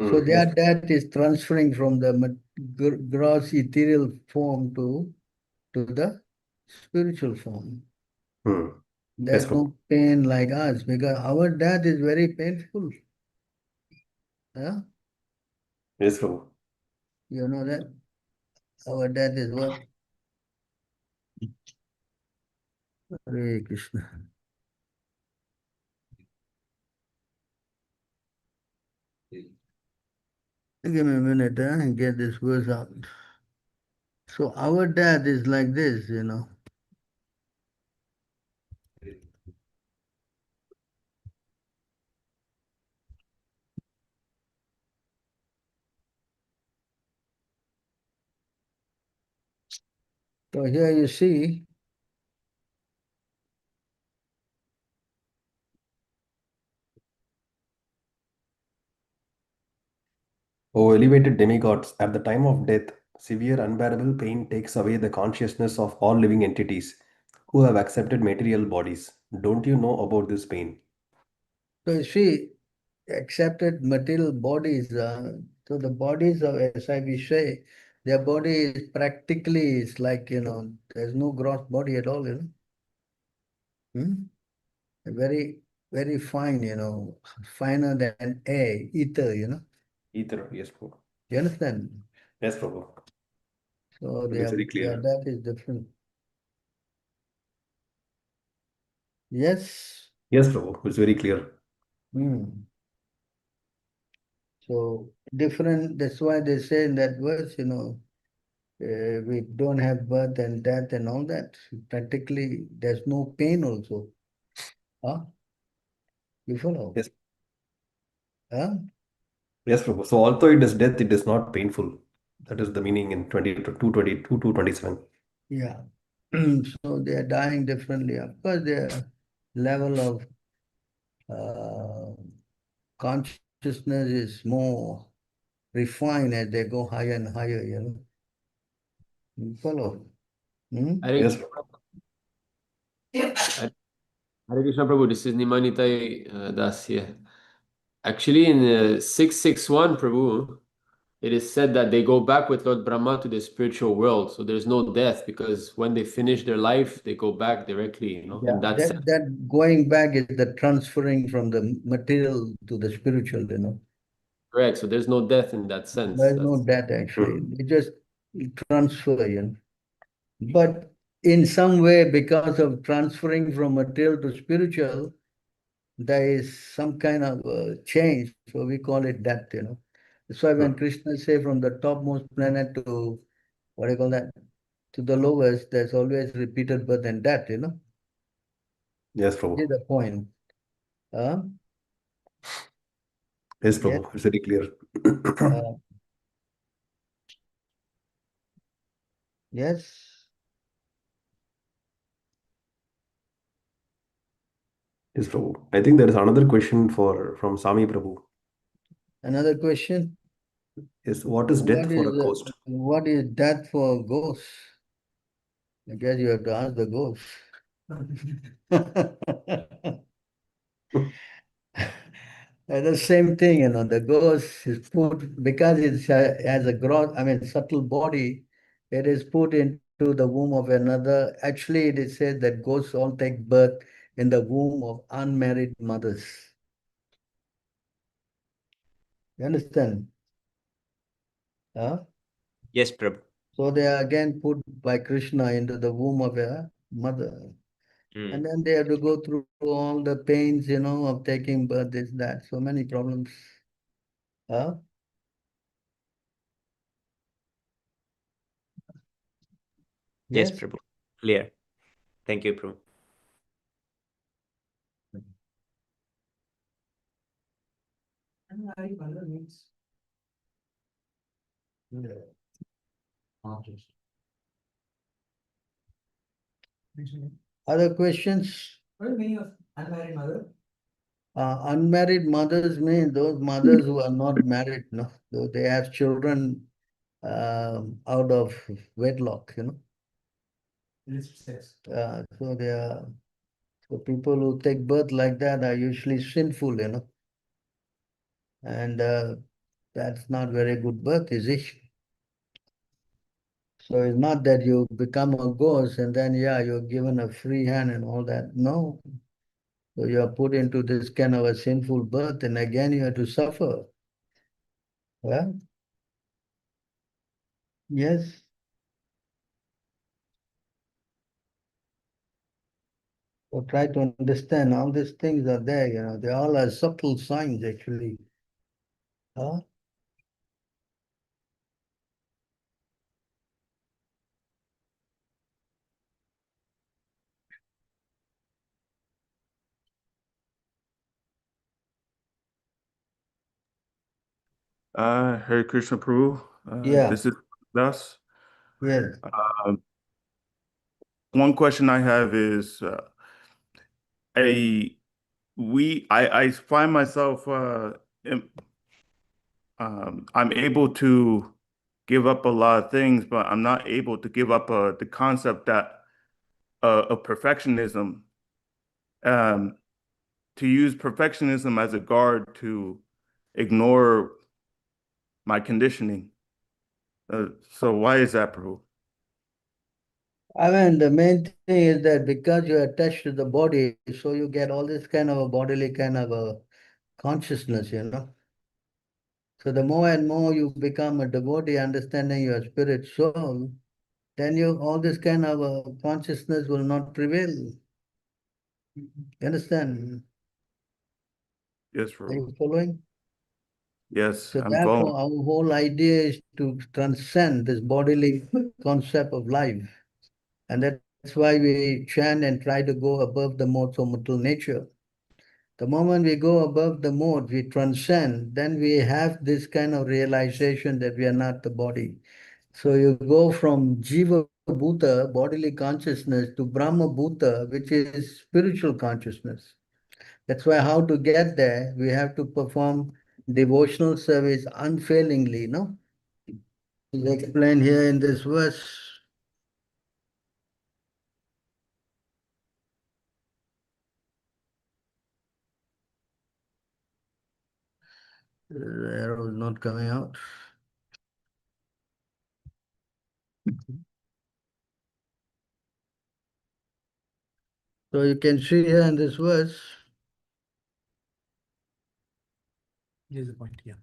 So their Yes. death is transferring from the gross ethereal form to the spiritual form. Hmm. Yes, There's Prabhu. no pain like us because our death is very painful. Huh? Yes, Prabhu. You know that? Our death is what? Hare Krishna. Give me a minute and get this verse out. So our death is like this, you know. So here you see, O elevated demigods, at the time of death, severe unbearable pain takes away the consciousness of all living entities who have accepted material bodies. Don't you know about this pain? so you see, accepted material bodies, so the bodies of, as I we say, their body is practically, it's like, there's no gross body at all, you know. Very, very fine, finer than air, ether, you know. Ether, yes, Prabhu. You understand? Yes, Prabhu. So It is very their clear. death is different. Yes. Yes, Prabhu. It's very clear. Hmm. So different, that's why they say in that verse, we don't have birth and death and all that. Practically, there's no pain also. Huh? You follow? Yes. Huh? Yes, Prabhu. So although it is death, it is not painful. That is the meaning in 222 to 27. Yeah. So they are dying differently. Of course, their level of consciousness is more refined as they go higher and higher. You follow? Hmm? Hare, Yes, Prabhu. Hare Krishna Prabhu, this is Nimanitai Das here. Actually, in 661, Prabhu, it is said that they go back with Lord Brahma to the spiritual world. So there's no death because when they finish their life, they go back directly, Yeah, in that sense. that going back is the transferring from the material to the spiritual. Correct. So there's no death in that sense. There's no death actually. Hmm. They just transfer. But in some way, because of transferring from material to spiritual, there is some kind of change. So we call it death. That's why when Hmm. Krishna say from the topmost planet to what do you call that? To the lowest, there's always repeated birth and death. Yes, This is Prabhu. the point. Huh? Yes, Yes. Prabhu. It's very clear. Uh, yes. Yes, Prabhu. I think there is another question from Sami Prabhu. Another question. Yes, what is death for a ghost? What is death for ghosts? I guess you have to ask the ghost. The same thing. The ghost is put because it has a gross, subtle body. It is put into the womb of another. Actually, it is said that ghosts all take birth in the womb of unmarried mothers. You understand? Huh? Yes, Prabhu. So they are again put by Krishna into the womb of a mother. And then they have to go through all the pains, of taking birth, this, that, so many problems. Huh? Yes, Yes? Prabhu. Clear. Thank you, Prabhu. Other questions? What is the meaning of unmarried mother? Unmarried mothers mean those mothers who are not married, no? Though they have children out of wedlock. So they are, so people who take birth like that are usually sinful. And that's not very good birth, is it? So it's not that you become a ghost and then, yeah, you're given a free hand and all that. No. So you are put into this kind of a sinful birth and again you have to suffer. Yeah? Yes. So try to understand all these things are there. They all are subtle signs actually. Huh? Hare Krishna Prabhu. Yeah. This is Das. Yes. One question I have is a I find myself I'm able to give up a lot of things, but I'm not able to give up the concept that of perfectionism. To use perfectionism as a guard to ignore my conditioning. So why is that, Prabhu? The main thing is that because you're attached to the body, so you get all this kind of a bodily kind of a consciousness. So the more and more you become a devotee, understanding your spirit soul, then all this kind of a consciousness will not prevail. You understand? Yes, Are you Prabhu. following? Yes, So I'm following. therefore, our whole idea is to transcend this bodily concept of life. And that's why we chant and try to go above the modes of material nature. The moment we go above the mode, we transcend, then we have this kind of realization that we are not the body. So you go from Jiva Bhuta, bodily consciousness, to Brahma Bhuta, which is spiritual consciousness. That's why how to get there, we have to perform devotional service unfailingly, no? It's explained here in this verse. The arrow is not coming out. So you can see here in this verse, Here's the point, yeah.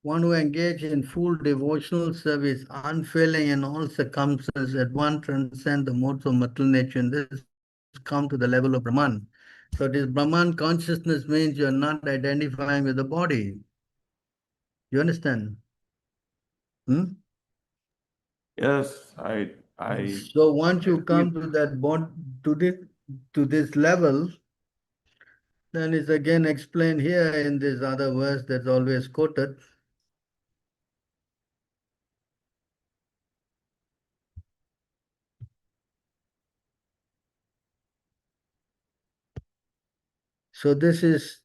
one who engage in full devotional service, unfailing in all circumstances, at one transcend the modes of material nature, and this come to the level of Brahman. So this Brahman consciousness means you're not identifying with the body. You understand? Hmm? Yes, I So once you see come to that bond, to this level, then it's again explained here in this other verse that's always quoted. So this is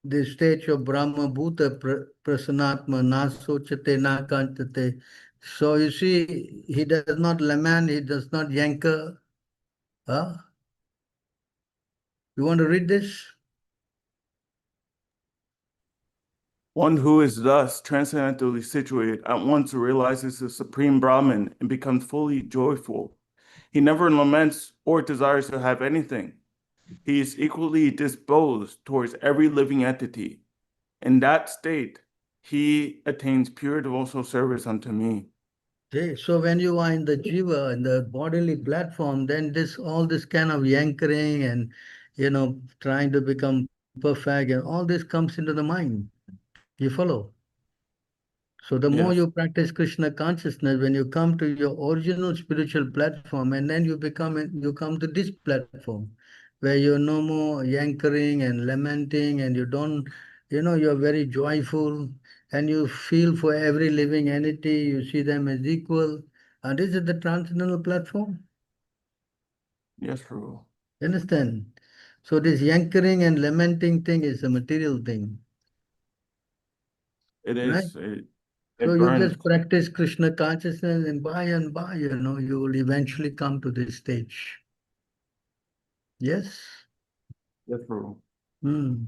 the stage of Brahma Bhuta Prasanatma na sochate na kantate. So you see, he does not lament, he does not yanker. Huh? You want to read this? One who is thus transcendently situated at once realizes the supreme Brahman and becomes fully joyful. He never laments or desires to have anything. He is equally disposed towards every living entity. In that state, he attains pure devotional service unto me. Okay, so when you are in the jiva, in the bodily platform, then all this kind of yankering and trying to become perfect and all this comes into the mind. You follow? So the more Yes, you practice Krishna consciousness, when you come to your original spiritual platform, and then you come to this platform, where you're no more yankering and lamenting, and you don't, you're very joyful, and you feel for every living entity, you see them as equal. And this is the transcendental platform. yes, Prabhu. Understand? So this yankering and lamenting thing is a material thing, It right? is. So It you burns. just practice Krishna consciousness, and by, you will eventually come to this stage. Yes? Yes, Prabhu. Hmm.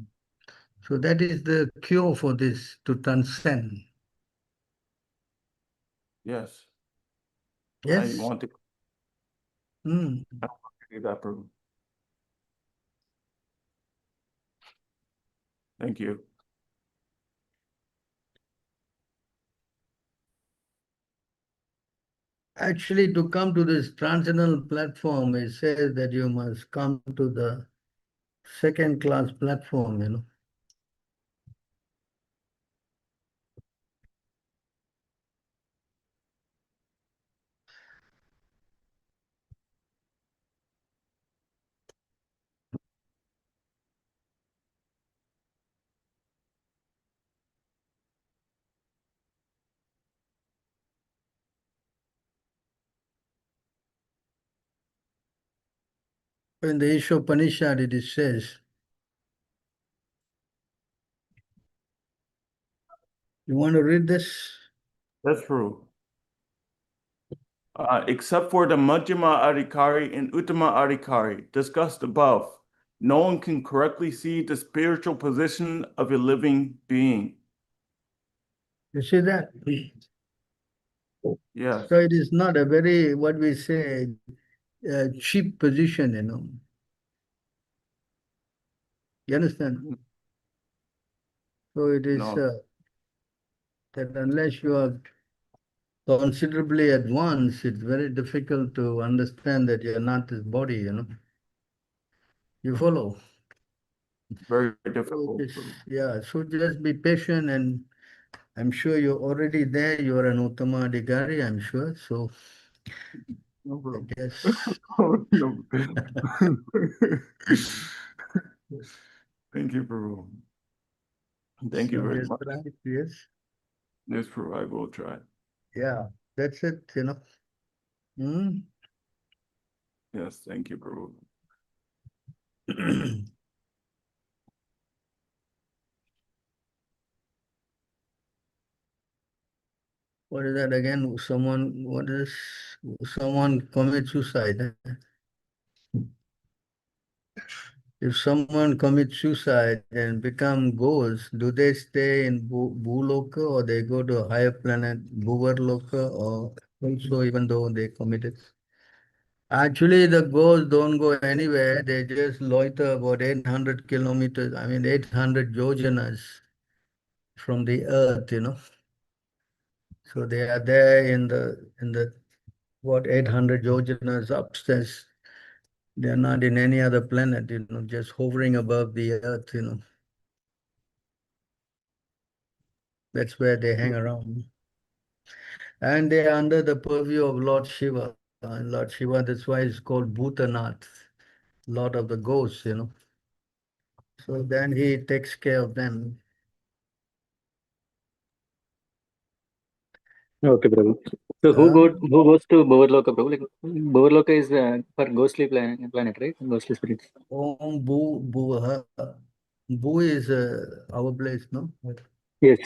So that is the cure for this, to transcend. Yes. I Yes? want to Hmm. do that, Prabhu. Thank you. Actually, to come to this transcendental platform, it says that you must come to the second class platform. In the Ishopanishad, it says, you want to read this? That's true. Except for the Majjhima Adhikari and Uttama Adhikari discussed above, no one can correctly see the spiritual position of a living being. You see that? Yes. So it is not a very, what we say, cheap position. You understand? Mhm. You understand? So it is No. that unless you are considerably advanced, it's very difficult to understand that you're not this body, you know. You follow? Very So difficult. yeah, so just be patient, and I'm sure you're already there. You're an Uttama Adhikari, I'm sure. So No I problem. guess. No. Thank you, Prabhu. Thank you So very just much. try, yes. Yes, Prabhu, I will try. Yeah, that's it, you know. Hmm? Yes, thank you, Prabhu. What is that again? Someone commit suicide? If someone commits suicide and become ghost, do they stay in Bhuloka or they go to a higher planet, Bhuvarloka, or also even though they committed? Actually, the ghosts don't go anywhere. They just loiter about 800 kilometers, 800 yojanas from the earth, you know. So they are there in the 800 yojanas upstairs. They are not in any other planet, you know, just hovering above the earth, you know. That's where they hang around. And they are under the purview of Lord Shiva. And Lord Shiva, that's why it's called Bhutanath, Lord of the ghosts, you know. So then he takes care of them. Okay, Prabhu. So who goes to Bhuvarloka, Prabhu? Like Bhuvarloka is for ghostly planet, right? Ghostly spirits. Om Bhu Bhuvaha. Bhu is our place, no? Yes.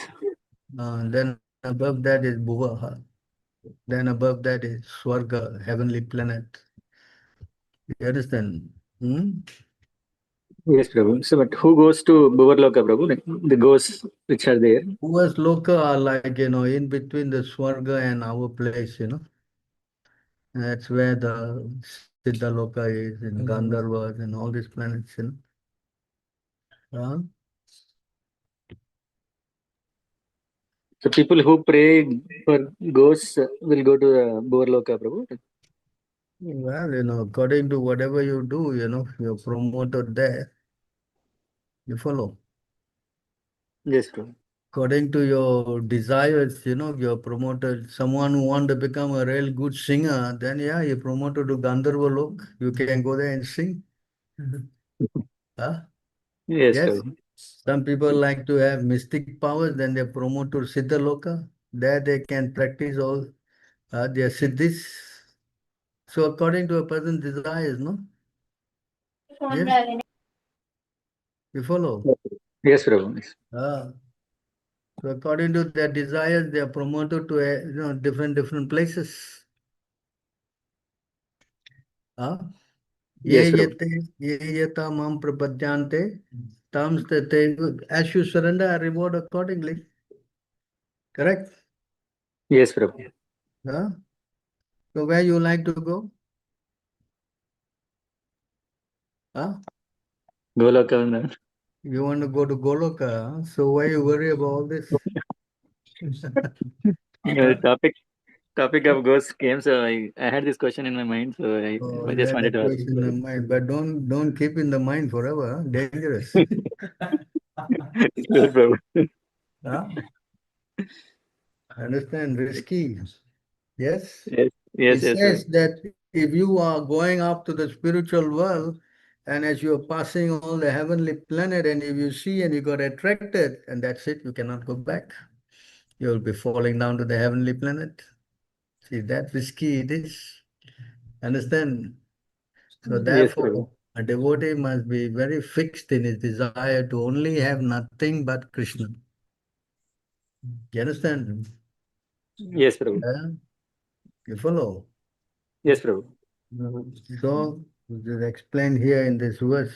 Then above that is Bhuvaha. Then above that is Swarga, heavenly planet. You understand? Hmm? Yes, Prabhu. So, but who goes to Bhuvarloka, Prabhu? Like the ghosts which are there. Bhuvas Loka are like, you know, in between the Swarga and our place, you know. That's where the Siddha Loka is, and Gandharvas and all these planets, you know. So people who pray for ghosts will go to Bhuvarloka, Prabhu. Well, you know, according to whatever you do, you know, you're promoted there. You follow? Yes, Prabhu. According to your desires, you know, you're promoted. Someone who want to become a real good singer, then yeah, you're promoted to Gandharva Lok. You can go there and sing. Huh? Yes, Yes. Prabhu. Some people like to have mystic powers, then they're promoted to Siddha Loka. There they can practice all their siddhis. So according to a person's desires, no? Yes. You follow? Yes, Prabhu. Ah. So according to their desires, they are promoted to different places. Yes, Prabhu. Ye yeta mam prapadyante tam state. As you surrender, reward accordingly. Correct? Yes, Prabhu. Huh? So where you like to go? Huh? Goloka. You want to go to Goloka, huh? So why you worry about all this? Topic of ghosts came, so I had this question in my mind, so Oh, I you just had wanted that to ask. question in the mind, but don't keep in the mind forever. Huh? Dangerous. Sure, Prabhu. Huh? Understand? Risky. Yes. Yes, It yes, yes, says Prabhu. that if you are going up to the spiritual world, and as you're passing all the heavenly planet, and if you see and you got attracted, and that's it, you cannot go back. You'll be falling down to the heavenly planet. See, that risky it is. Understand? So Yes, Prabhu. therefore, a devotee must be very fixed in his desire to only have nothing but Krishna. You understand? Yes, Prabhu. Yeah? You follow? Yes, Prabhu. So, it is explained here in this verse.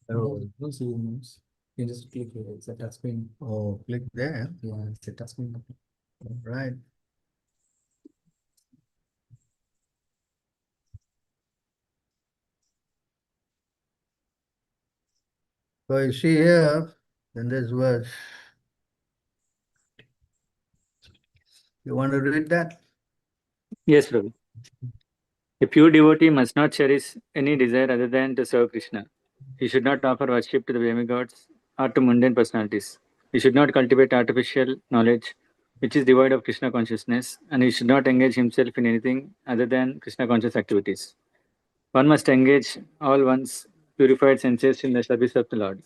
Oh, those humans, you just click here. It's a touchscreen. Oh, click there. Yeah, it's a touchscreen. Right. So you see here in this verse, you want to read that? Yes, Prabhu. A pure devotee must not cherish any desire other than to serve Krishna. He should not offer worship to the demigods or to mundane personalities. He should not cultivate artificial knowledge which is devoid of Krishna consciousness, and he should not engage himself in anything other than Krishna conscious activities. One must engage all one's purified senses in the service of the Lord.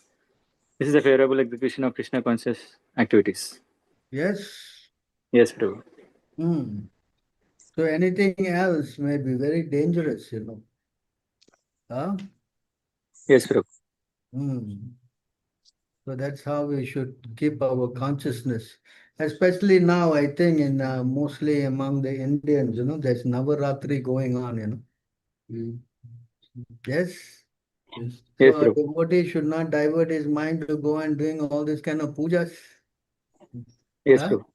This is a favorable execution of Krishna conscious activities. Yes. Yes, Prabhu. So anything else may be very dangerous, you know. Huh? Yes, Prabhu. So that's how we should keep our consciousness. Especially now, I think in mostly among the Indians, you know, there's Navaratri going on, you know. Yes. Yes, So a Prabhu. devotee should not divert his mind to go and doing all this kind of pujas. Yes, Huh? Prabhu.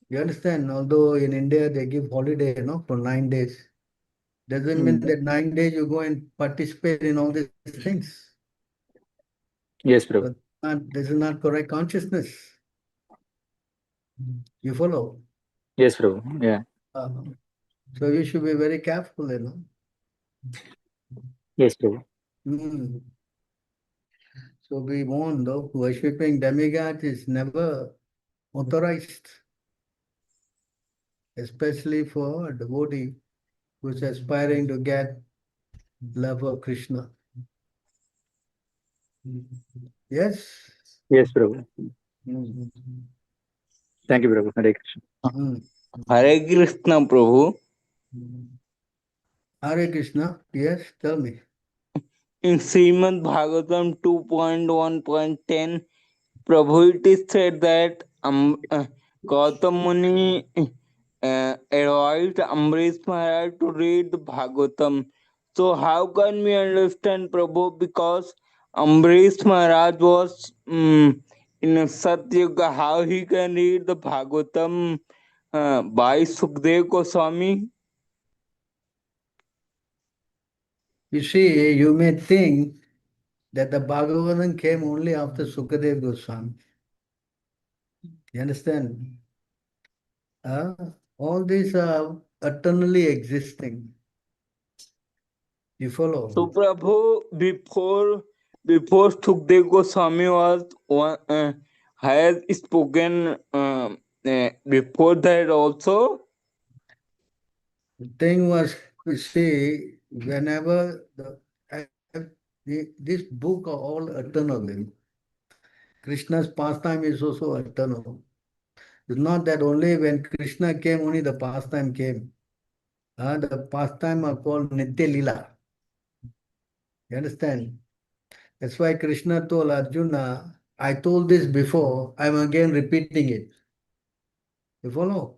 You understand? Although in India they give holiday, you know, for 9 days. Doesn't mean that 9 days you go and participate in all these things. Yes, Prabhu. But this is not correct consciousness. You follow? Yes, Prabhu. Yeah. So you should be very careful, you know. Yes, Prabhu. So be warned, though, worshipping demigods is never authorized, especially for a devotee who is aspiring to get love of Krishna. Yes? Yes, Prabhu. Mm. Thank you, Prabhu. Hare Krishna. Hare Krishna, Prabhu. Hare Krishna. Yes, tell me. In Srimad Bhagavatam 2.1.10, Prabhu, it is said that Gautam Muni advised Ambrish Maharaj to read the Bhagavatam. So how can we understand, Prabhu? Because Ambrish Maharaj was in Satyuga, how he can read the Bhagavatam by Sukdev Goswami? You see, you may think that the Bhagavatam came only after Sukadev Goswami. You understand? All these are eternally existing. You follow? So Prabhu, before Sukdev Goswami was has spoken before that also. The thing was, you see, whenever this book are all eternal. Krishna's pastime is also eternal. It's not that only when Krishna came, only the pastime came. The pastime are called Nitya Lila. You understand? That's why Krishna told Arjuna, I told this before, I'm again repeating it. You follow?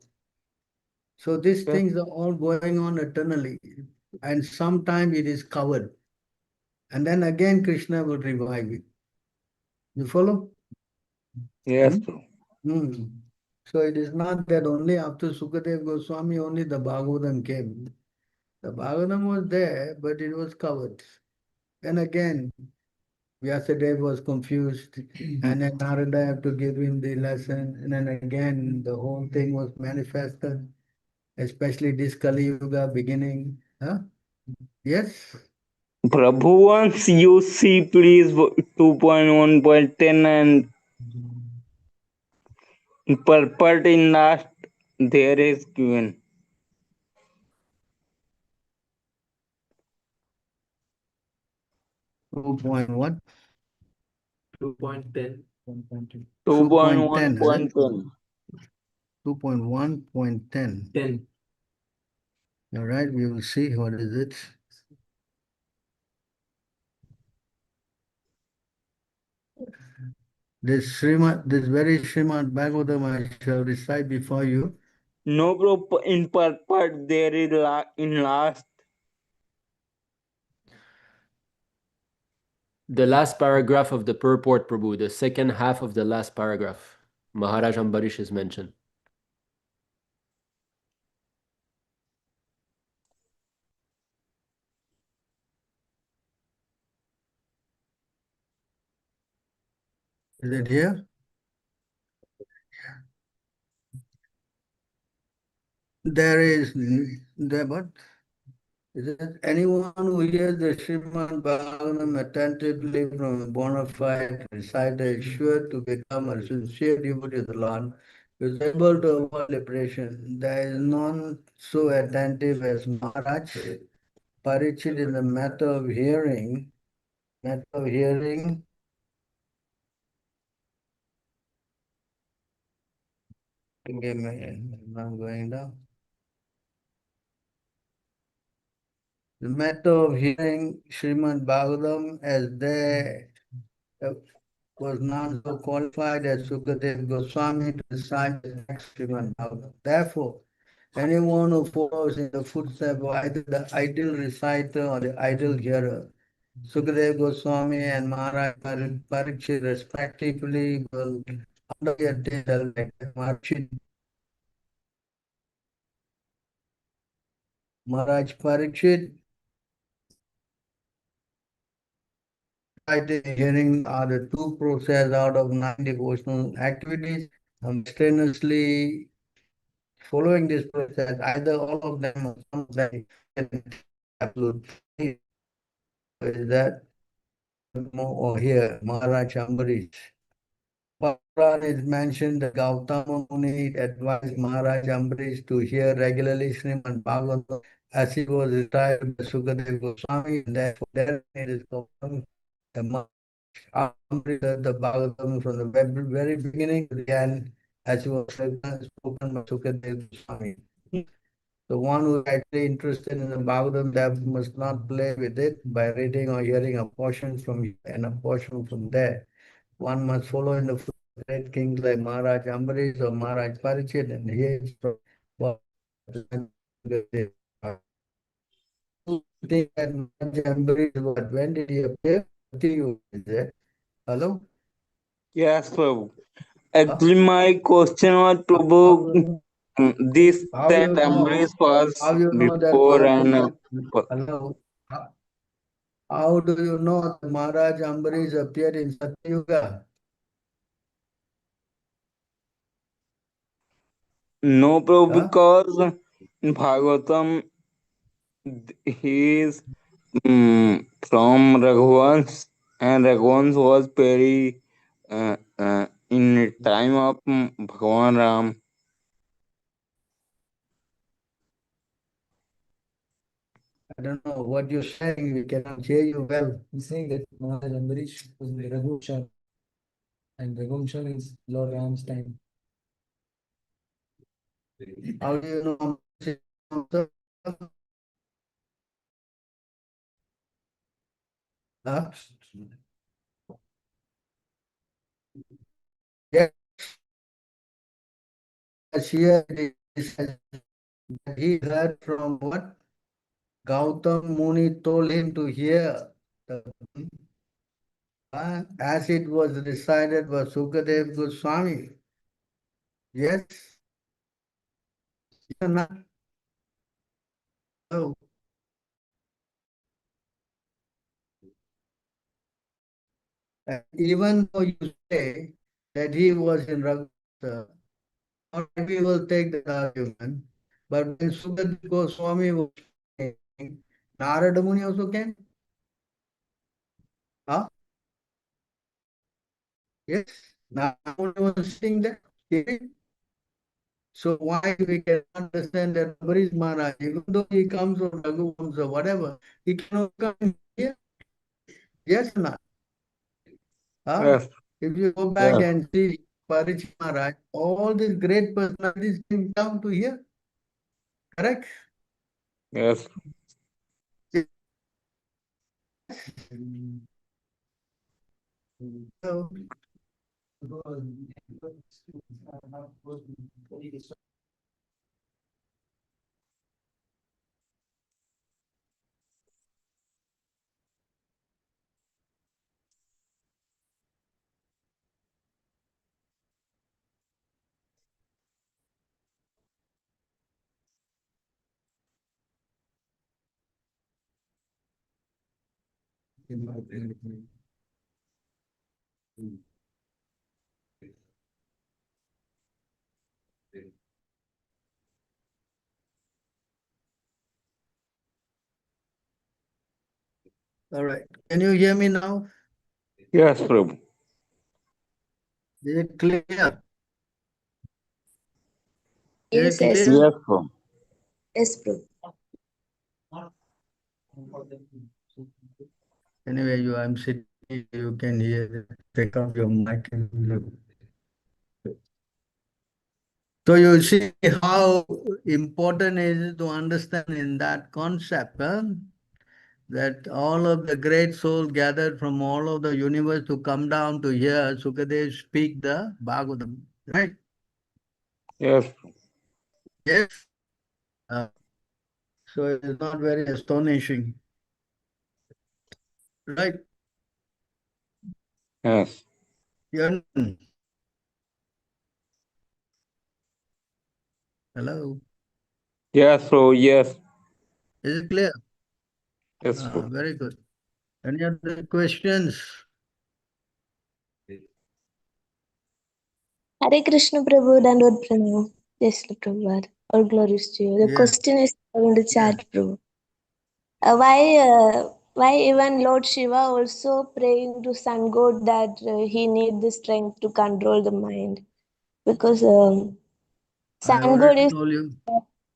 So these things are all going on eternally. And sometime it is covered. And then again Krishna will revive it. You follow? Yes. So it is not that only after Sukadev Goswami only the Bhagavatam came. The Bhagavatam was there, but it was covered. And again, Vyasadeva was confused, and then Narada had to give him the lesson, and then again the whole thing was manifested, especially this Kali Yuga beginning. Yes? Prabhu, once you see please 2.1.10 and purport in last there is given. 2.1? 2.10. 2.1.10. 2.1.10. 10. All right, we will see what is it. This very Srimad Bhagavatam I shall recite before you. No, bro, in purport there is in last. The last paragraph of the purport, Prabhu, the second half of the last paragraph. Maharaj Ambarish is mentioned. Is it here? There is there, but is it anyone who hears the Srimad Bhagavatam attentively from a bona fide reciter is sure to become a sincere devotee of the Lord, who is able to avoid liberation. There is none so attentive as Maharaj Parikshit in the matter of hearing. Matter of hearing. Give me, I'm going down. The matter of hearing Srimad Bhagavatam as there was none so qualified as Sukadev Goswami to recite the text Srimad Bhagavatam. Therefore, anyone who follows in the footsteps of either the ideal reciter or the ideal hearer, Sukadev Goswami and Maharaj Parikshit respectively will undertake like Maharaj Parikshit. Reciting and hearing are the two processes out of 9 devotional activities. Strenuously following this process, either all of them or some of them absolute is that or here, Maharaj Ambarish. Puran is mentioned that Gautama Muni advised Maharaj Ambarish to hear regularly Srimad Bhagavatam as he was retired by Sukadeva Goswami, and therefore there it is confirmed that Ambarish the Bhagavatam from the very beginning to the end as he was spoken by Sukadeva Goswami. The one who is actually interested in the Bhagavatam, that must not play with it by reading or hearing a portion from here and a portion from there. One must follow in the footsteps of great kings like Maharaj Ambarish or Maharaj Parikshit and hear from what think that Maharaj Ambarish, when did he appear? Hello? Yes, Prabhu. Actually, my question was, Prabhu, this How that you know? Amrish was How you know that before Maharaj? and Hello? How do you know that Maharaj Ambarish appeared in Satyuga? no, Prabhu, Huh? because in Bhagavatam he is from Raghuvansh, and Raghuvansh was very in time of Bhagavan Ram. I don't know what you're saying. We cannot hear you well. He's saying that Maharaj Ambarish was in the Raghuvamsha, and Raghuvamsha is Lord Ram's time. How do you know? Huh? Yes, here it is that he heard from what? Gautam Muni told him to hear as it was recited by Sukadev Goswami. Yes. You're not. No. Even though you say that he was in Raghuvamsha, all right, we will take that argument. But when Sukadev Goswami was saying, Narada Muni also came? Huh? Yes. Narada Muni was sitting there. Hearing. So why we can understand that Ambarish Maharaj, even though he comes from Raghuvamsha or whatever, he cannot come here? Yes or not? Huh? Yes, If you go back yes, and see Parikshit Maharaj, all these great personalities came down to here. Correct? yes. So, All right. Can you hear me now? Yes, Prabhu. Is it clear? Yes, Is it yes. clear? Yes, Prabhu. Yes, Prabhu. Anyway, I'm sitting, you can hear, take off your mic and look. So you see how important it is to understand in that concept, that all of the great souls gathered from all of the universe to come down to hear Sukadev speak the Bhagavatam, right? Yes. Yes. So it's not very astonishing, right? Yes. You Hello. Yes, Prabhu. Yes. Is it clear? Yes, Prabhu. Very good. Any other questions? Hare Krishna Prabhu, Dandavad Pranam. Yes, Prabhu. All glories to you. The Yeah. question is in the chat, Prabhu. Why even Lord Shiva also praying to Sun God that he need the strength to control the mind? Because I Sun God already is. told you.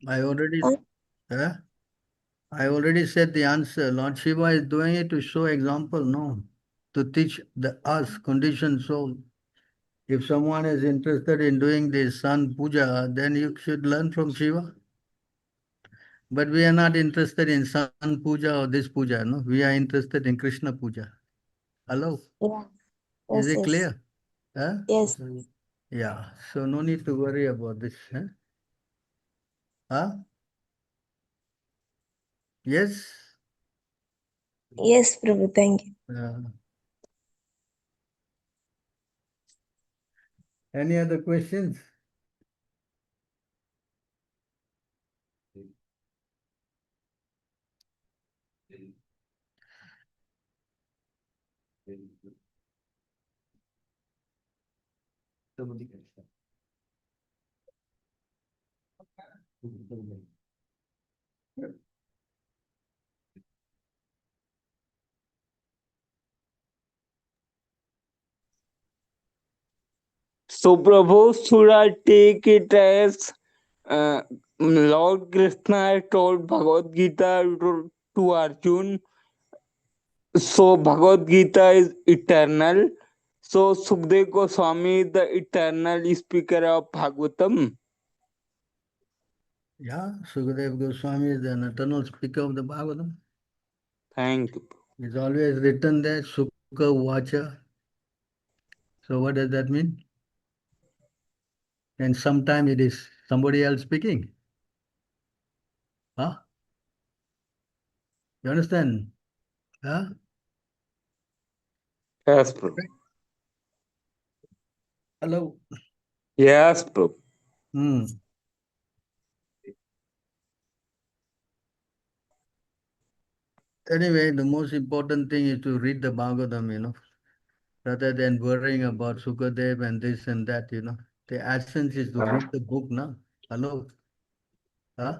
I already, Huh? I already said the answer. Lord Shiva is doing it to show example, no, to teach us conditioned soul. If someone is interested in doing this sun puja, then you should learn from Shiva. But we are not interested in sun puja or this puja, no. We are interested in Krishna puja. Hello. Yeah. Is Yes, it yes. clear? Huh? Yes. Yeah. So no need to worry about this. Huh? Yes. Yes, Prabhu. Thank you. Any other questions? So, Prabhu, should I take it as Lord Krishna told Bhagavad Gita to Arjun? So, Bhagavad Gita is eternal. So, Sukdev Goswami, the eternal speaker of Bhagavatam. Yeah, Sukadev Goswami is an eternal speaker of the Bhagavatam. Thank you. It's always written there, Sukha Vacha. So what does that mean? And sometime it is somebody else speaking. Huh? You understand? Huh? Yes, Prabhu. Hello. Yes, Prabhu. Anyway, the most important thing is to read the Bhagavatam, rather than worrying about Sukadev and this and that, The essence is to read the book now. Hello? Huh?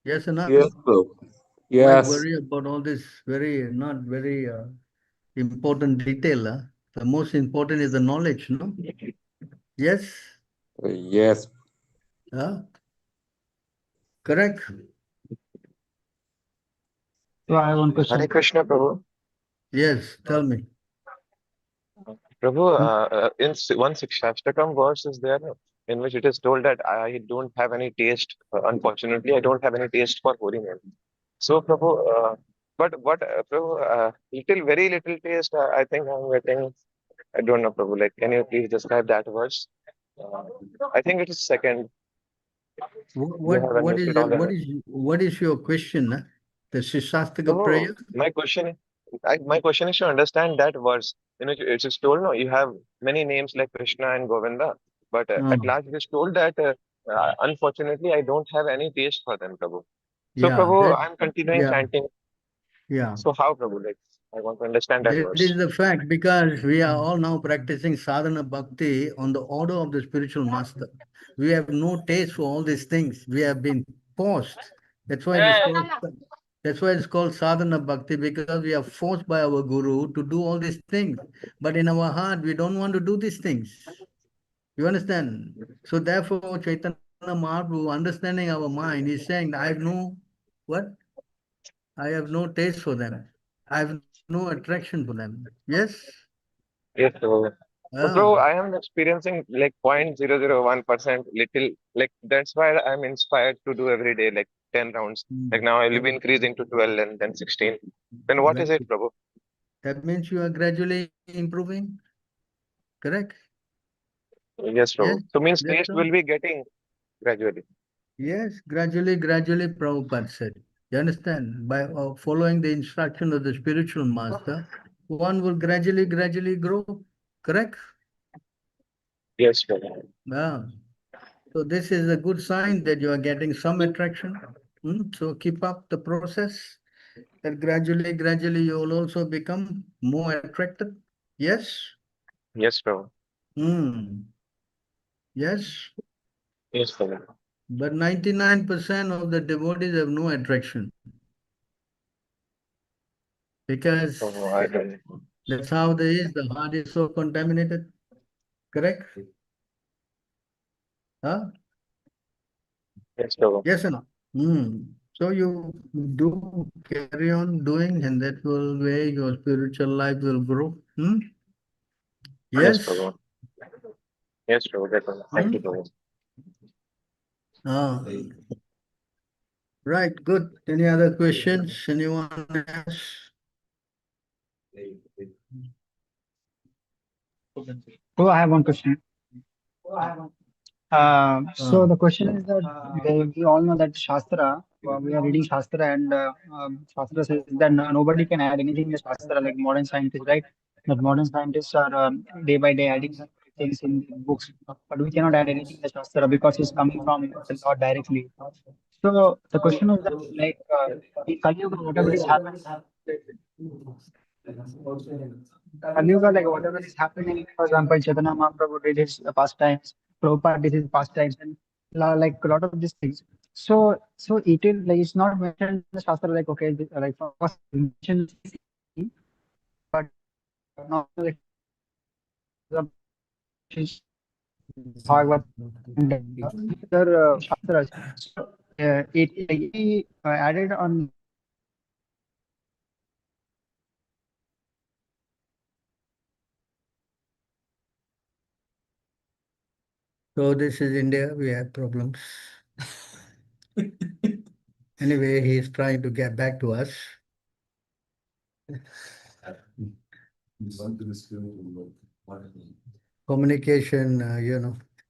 Yes or not? Yes, Prabhu. Why Yes. worry about all this not very important detail? The most important is the knowledge, no? Yes? Yes. Huh? Correct? So I have one question. Hare Krishna, Prabhu. Yes, tell me. Prabhu, in one Shastakam verse is there in which it is told that I don't have any taste, unfortunately, I don't have any taste for holy name. So, Prabhu, but what, Prabhu, very little taste, I think I'm getting, I don't know, Prabhu, like, can you please describe that verse? I think it is second. You have unmuted all the. What is your question? The Shastaka So, prayer? my question is to understand that verse. It is told, no, you have many names like Krishna and Govinda, but at last it is told that unfortunately I don't have any taste for them, Prabhu. So, Yeah, Prabhu, I'm continuing chanting. yeah. So how, Prabhu? Like, I want to understand that That verse. is the fact, because we are all now practicing sadhana bhakti on the order of the spiritual master. We have no taste for all these things. We have been forced. That's why That's why it's called sadhana bhakti, because we are forced by our guru to do all these things. But in our heart, we don't want to do these things. You understand? So therefore, Chaitanya Mahaprabhu, understanding our mind, is saying, I have no, what? I have no taste for them. I have no attraction for them. Yes? Yes, Prabhu. But Ah. Prabhu, I am experiencing like 0.001% little, like that's why I'm inspired to do every day, like 10 rounds. Like now I will be increasing to 12 and then 16. Then what is it, Prabhu? That means you are gradually improving. Correct? Yes, Prabhu. Yes, So means that's taste all. will be getting gradually. Yes, gradually, Prabhupada said. You understand? By following the instruction of the spiritual master, one will gradually grow. Correct? Yes, Prabhu. Yeah. So this is a good sign that you are getting some attraction. So keep up the process. That gradually you will also become more attracted. Yes? Yes, Prabhu. Hmm. Yes. Yes, Prabhu. But 99% of the devotees have no attraction. Because Prabhu, I got it. that's how there is. The heart is so contaminated. Correct? Huh? Yes, Prabhu. Yes or no? So you do carry on doing, and that will way your spiritual life will grow. Yes, Yes? Prabhu. Yes, Prabhu. Definitely. Thank you, Prabhu. Ah. Right, good. Any other questions? Anyone else? So I have one question. So the question is that we all know that Shastra, we are reading Shastra, and Shastra says that nobody can add anything in the Shastra, like modern scientists, right? That modern scientists are day by day adding some things in the books, but we cannot add anything in the Shastra because it's coming from the Lord directly. So the question is that, like, in Kali Yuga, whatever is happening, Kali Yuga, like whatever is happening, for example, Chaitanya Mahaprabhu did his pastimes, Prabhupada did his pastimes, and like a lot of these things. So it is like it's not mentioned in the Shastra, like okay, like for us, mentioned, but not like Bhagavad and other Shastras. So it added on. So this is India, we have problems. Anyway, he is trying to get back to us. Communication,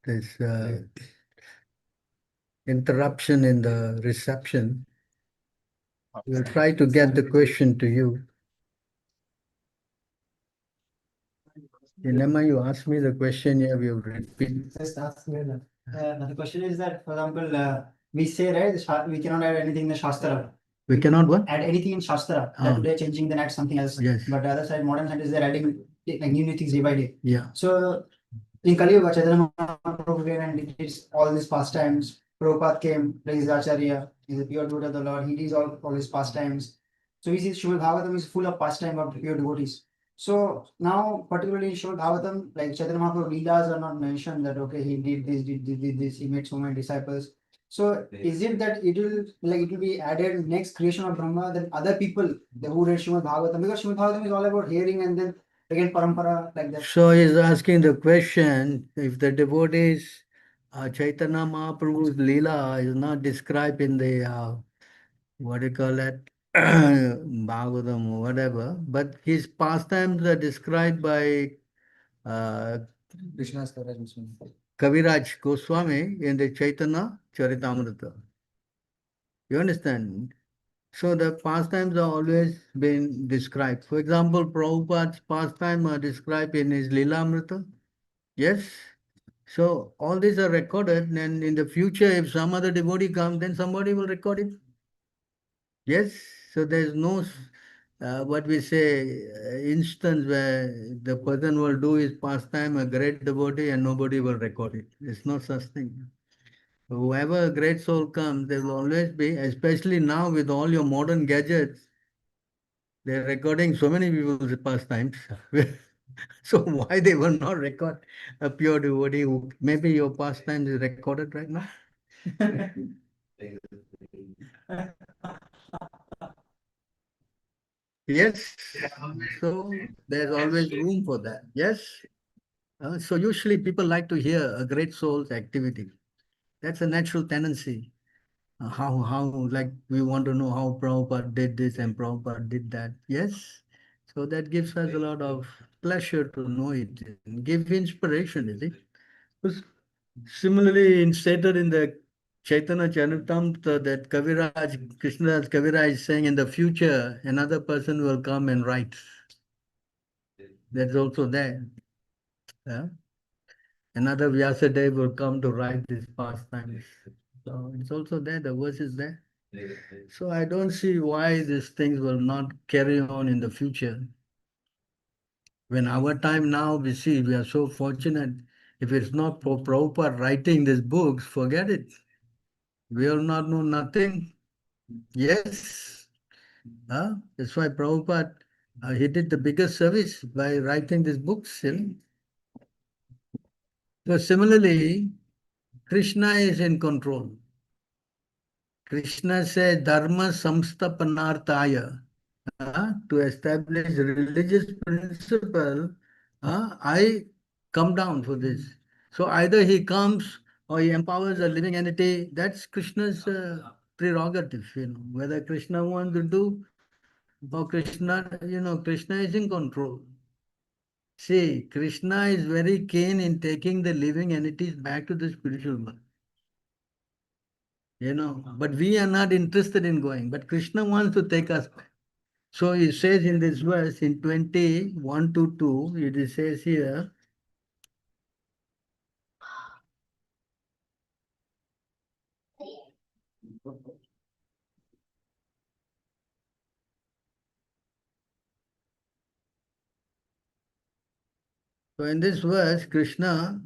this interruption in the reception. We'll try to get the question to you. Dilemma, you asked me the question, yeah, we'll repeat. Just ask me that. The question is that, for example, we say, right, we cannot add anything in the Shastra. We cannot what? Add anything in Shastra. That today changing, then add something else. Yes. But the other side, modern scientists, they're adding like new things day by day. Yeah. So in Kali Yuga, Chaitanya Mahaprabhu came and he did all these pastimes. Prabhupada came, like his Acharya, he's a pure devotee of the Lord. He did all his pastimes. So we see Srimad Bhagavatam is full of pastime of pure devotees. So now, particularly in Srimad Bhagavatam, like Chaitanya Mahaprabhu Leelas are not mentioned that okay, he did this, he made so many disciples. So is it that it will be added next creation of Brahma, then other people who read Srimad Bhagavatam, because Srimad Bhagavatam is all about hearing and then again parampara like that. So he's asking the question, if the devotees, Chaitanya Mahaprabhu's Leela is not described in the, what do you call it, Bhagavatam or whatever, but his pastimes are described by Krishna's Kaviraj Kaviraj Goswami in the Chaitanya Charitamrita. You understand? So the pastimes are always been described. For example, Prabhupada's pastime are described in his Leelamrita. Yes? So all these are recorded, and in the future, if some other devotee comes, then somebody will record it. Yes? So there's no, what we say, instance where the person will do his pastime, a great devotee, and nobody will record it. There's no such thing. Whoever a great soul comes, there will always be, especially now with all your modern gadgets, they're recording so many people's pastimes. So why they will not record a pure devotee who maybe your pastime is recorded right now? Yes. So there's always room for that. Yes. So usually people like to hear a great soul's activity. That's a natural tendency. How like we want to know how Prabhupada did this and Prabhupada did that. Yes. So that gives us a lot of pleasure to know it and give inspiration, is it? Because similarly, stated in the Chaitanya Charitamrita that Kaviraj, Krishnaraj Kaviraj is saying in the future, another person will come and write. That's also there. Yeah? Another Vyasadeva will come to write these pastimes. So it's also there, the verse is there. So I don't see why these things will not carry on in the future. When our time now, we see we are so fortunate. If it's not for Prabhupada writing these books, forget it. We will not know nothing. Yes. That's why Prabhupada, he did the biggest service by writing these books. So similarly, Krishna is in control. Krishna says, Dharma samstapanartaya. To establish religious principle, I come down for this. So either he comes or he empowers a living entity. That's Krishna's prerogative, whether Krishna wants to do or Krishna, Krishna is in control. See, Krishna is very keen in taking the living entities back to the spiritual world. But we are not interested in going. But Krishna wants to take us back. So it says in this verse, in 21 to 2, it says here, so in this verse, Krishna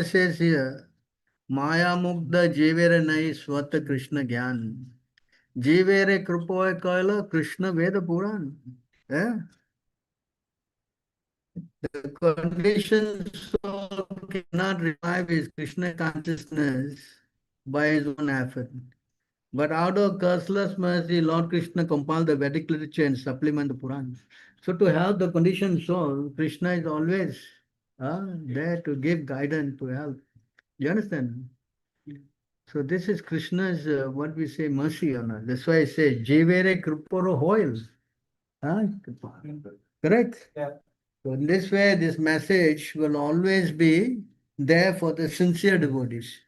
says here, Maya Mukta Jivere Nai Swata Krishna Gyan. Jivere Krupoy Kaila Krishna Veda Puran. The condition soul cannot revive his Krishna consciousness by his own effort. But out of curseless mercy, Lord Krishna compiled the Vedic literature and supplement the Purans. So to help the conditioned soul, Krishna is always there to give guidance, to help. You understand? So this is Krishna's, what we say, mercy on us. That's why I say, Jivere Kriporo Hoil. Correct? Yeah. So in this way, this message will always be there for the sincere devotees.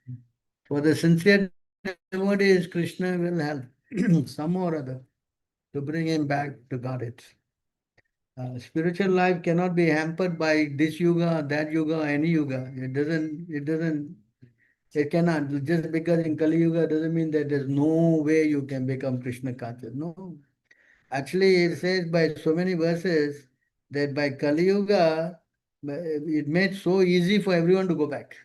For the sincere devotees, Krishna will help some or other to bring him back to Godhead. Spiritual life cannot be hampered by this yuga, that yuga, any yuga. It cannot. Just because in Kali Yuga doesn't mean that there's no way you can become Krishna conscious. No. Actually, it says by so many verses that by Kali Yuga, it made so easy for everyone to go back.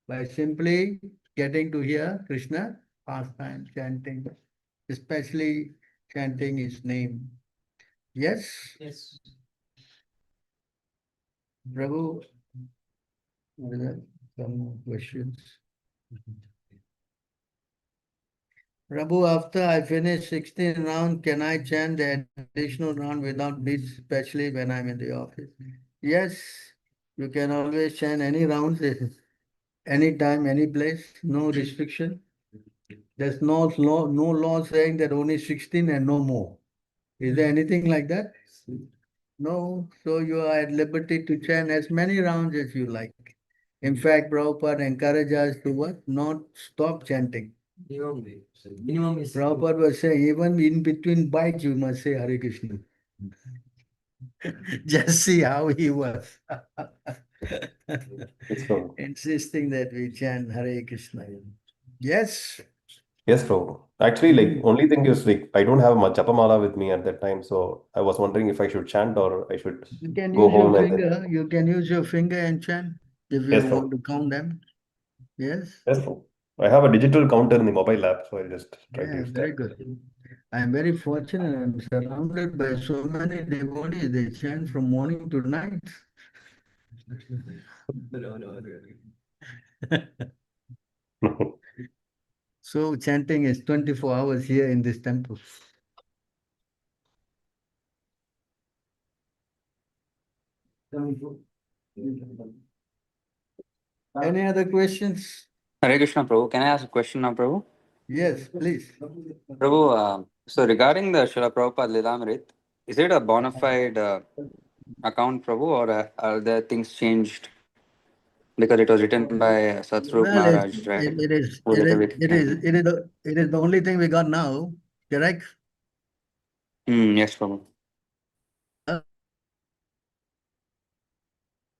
By simply getting to hear Krishna pastime, chanting, especially chanting his name. Yes? Yes. Prabhu, are there some questions? Prabhu, after I finish 16 rounds, can I chant the additional round without beats, especially when I'm in the office? Yes, you can always chant any rounds, any time, any place, no restriction. There's no law saying that only 16 and no more. Is there anything like that? No, so you are at liberty to chant as many rounds as you like. In fact, Prabhupada encouraged us to what? Not stop chanting. Minimum is. Prabhupada was saying, even in between bites, you must say Hare Krishna. Just see how he was. It's wrong. Insisting that we chant Hare Krishna. Yes. Yes, bro. Actually, like, only thing is, like, I don't have much japamala with me at that time, so I was wondering if I should chant or I should You can go use your home and then. finger. You can use your finger and chant if you Yes, want bro. to count them. Yes. Yes, bro. I have a digital counter in the mobile app, so I'll just try to Yeah, use very that. good. I'm very fortunate. I'm surrounded by so many devotees. They chant from morning to night. So chanting is 24 hours here in this temple. Any other questions? Hare Krishna, Prabhu. Can I ask a question now, Prabhu? Yes, please. Prabhu, so regarding the Srila Prabhupada Lilamrit, is it a bona fide account, Prabhu, or are there things changed because it was written by Satsrup Well, Maharaj, right? it is Who it later is became. it is the only thing we got now, correct? Yes, Prabhu.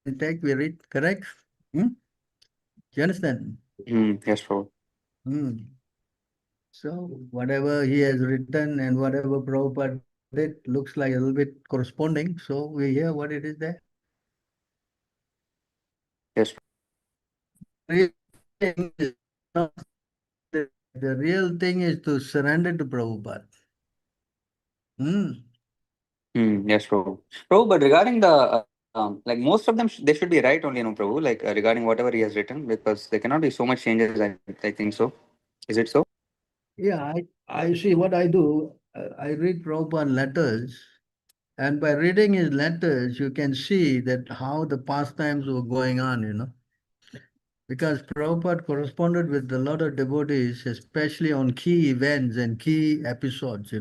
In fact, we read, correct? Hmm? You understand? Yes, Prabhu. So whatever he has written and whatever Prabhupada did looks like a little bit corresponding. So we hear what it is there. Yes. Real thing is not the real thing is to surrender to Prabhupada. Yes, Prabhu. Prabhu, but regarding the like most of them, they should be right only, no, Prabhu. Like regarding whatever he has written, because there cannot be so much changes. I think so. Is it so? Yeah, I see what I do. I read Prabhupada letters, and by reading his letters, you can see that how the pastimes were going on, because Prabhupada corresponded with a lot of devotees, especially on key events and key episodes,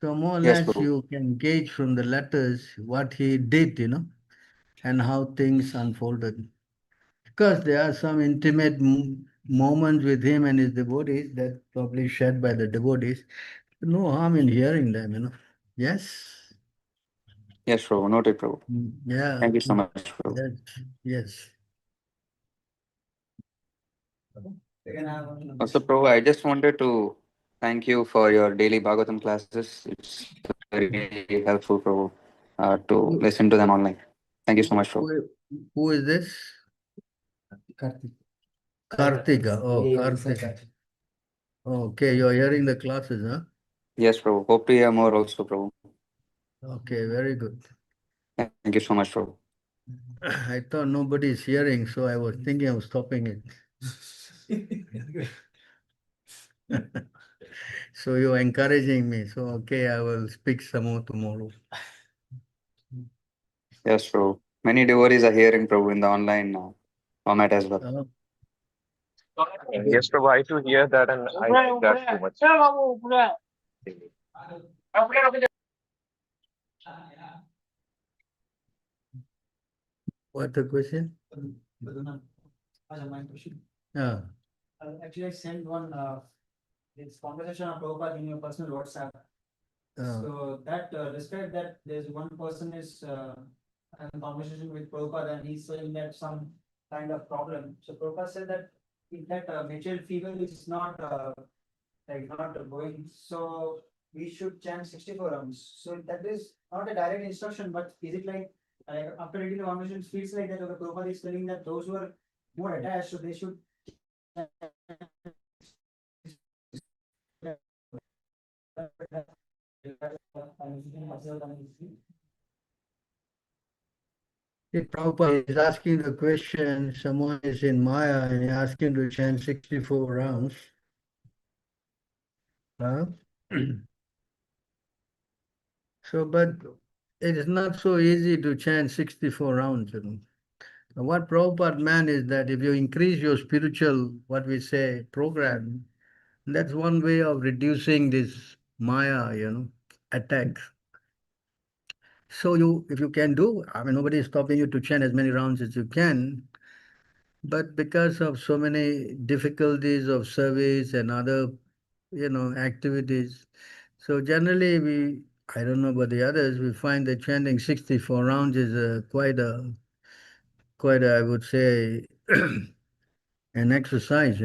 So more or Yes, less Prabhu. you can gauge from the letters what he did, and how things unfolded. Because there are some intimate moments with him and his devotees that probably shared by the devotees. No harm in hearing them. Yes? Yes, Prabhu. Noted, Prabhu. Yeah. Thank you so much, Prabhu. Yes. Yes. Also, Prabhu, I just wanted to thank you for your daily Bhagavatam classes. It's very helpful, Prabhu, to listen to them online. Thank you so much, Prabhu. Who is this? Kartika. Oh, Kartika. Okay, you're hearing the classes, huh? Yes, Prabhu. Hope to hear more also, Prabhu. Okay, very good. Thank you so much, Prabhu. I thought nobody is hearing, so I was thinking of stopping it. So you're encouraging me. So, okay, I will speak some more tomorrow. Yes, Prabhu. Many devotees are hearing, Prabhu, in the online format as well. Yes, Prabhu, I too hear that and I like that too much. What the question? My question. Yeah. Actually, I sent one this conversation of Prabhupada in your personal WhatsApp. So that described that there's one person is having conversation with Prabhupada and he's saying that some kind of problem. So Prabhupada said that if that material fever is not like not going, so we should chant 64 rounds. So that is not a direct instruction, but is it like after reading the conversation, it feels like that the Prabhupada is telling that those who are more attached, so they should. If Prabhupada is asking the question, someone is in Maya and he asking to chant 64 rounds. Huh? So, but it is not so easy to chant 64 rounds. What Prabhupada meant is that if you increase your spiritual, what we say, program, that's one way of reducing this Maya, attack. So if you can do, nobody is stopping you to chant as many rounds as you can, but because of so many difficulties of service and other, activities, so generally I don't know about the others, we find that chanting 64 rounds is quite I would say, an exercise,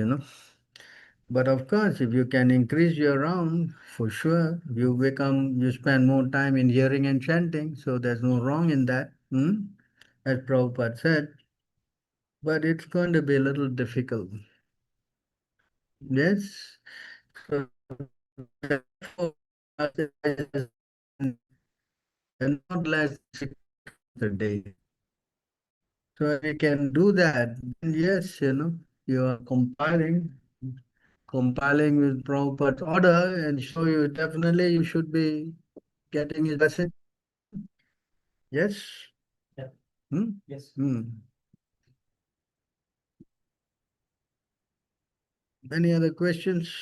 But of course, if you can increase your round, for sure, you spend more time in hearing and chanting, so there's no wrong in that, as Prabhupada said. But it's going to be a little difficult. Yes. So therefore, and not less than 6 a day. So if you can do that, then yes, you are compiling with Prabhupada's order, and so you should be getting his blessing. Yes? Yeah. Hmm? Yes. Any other questions?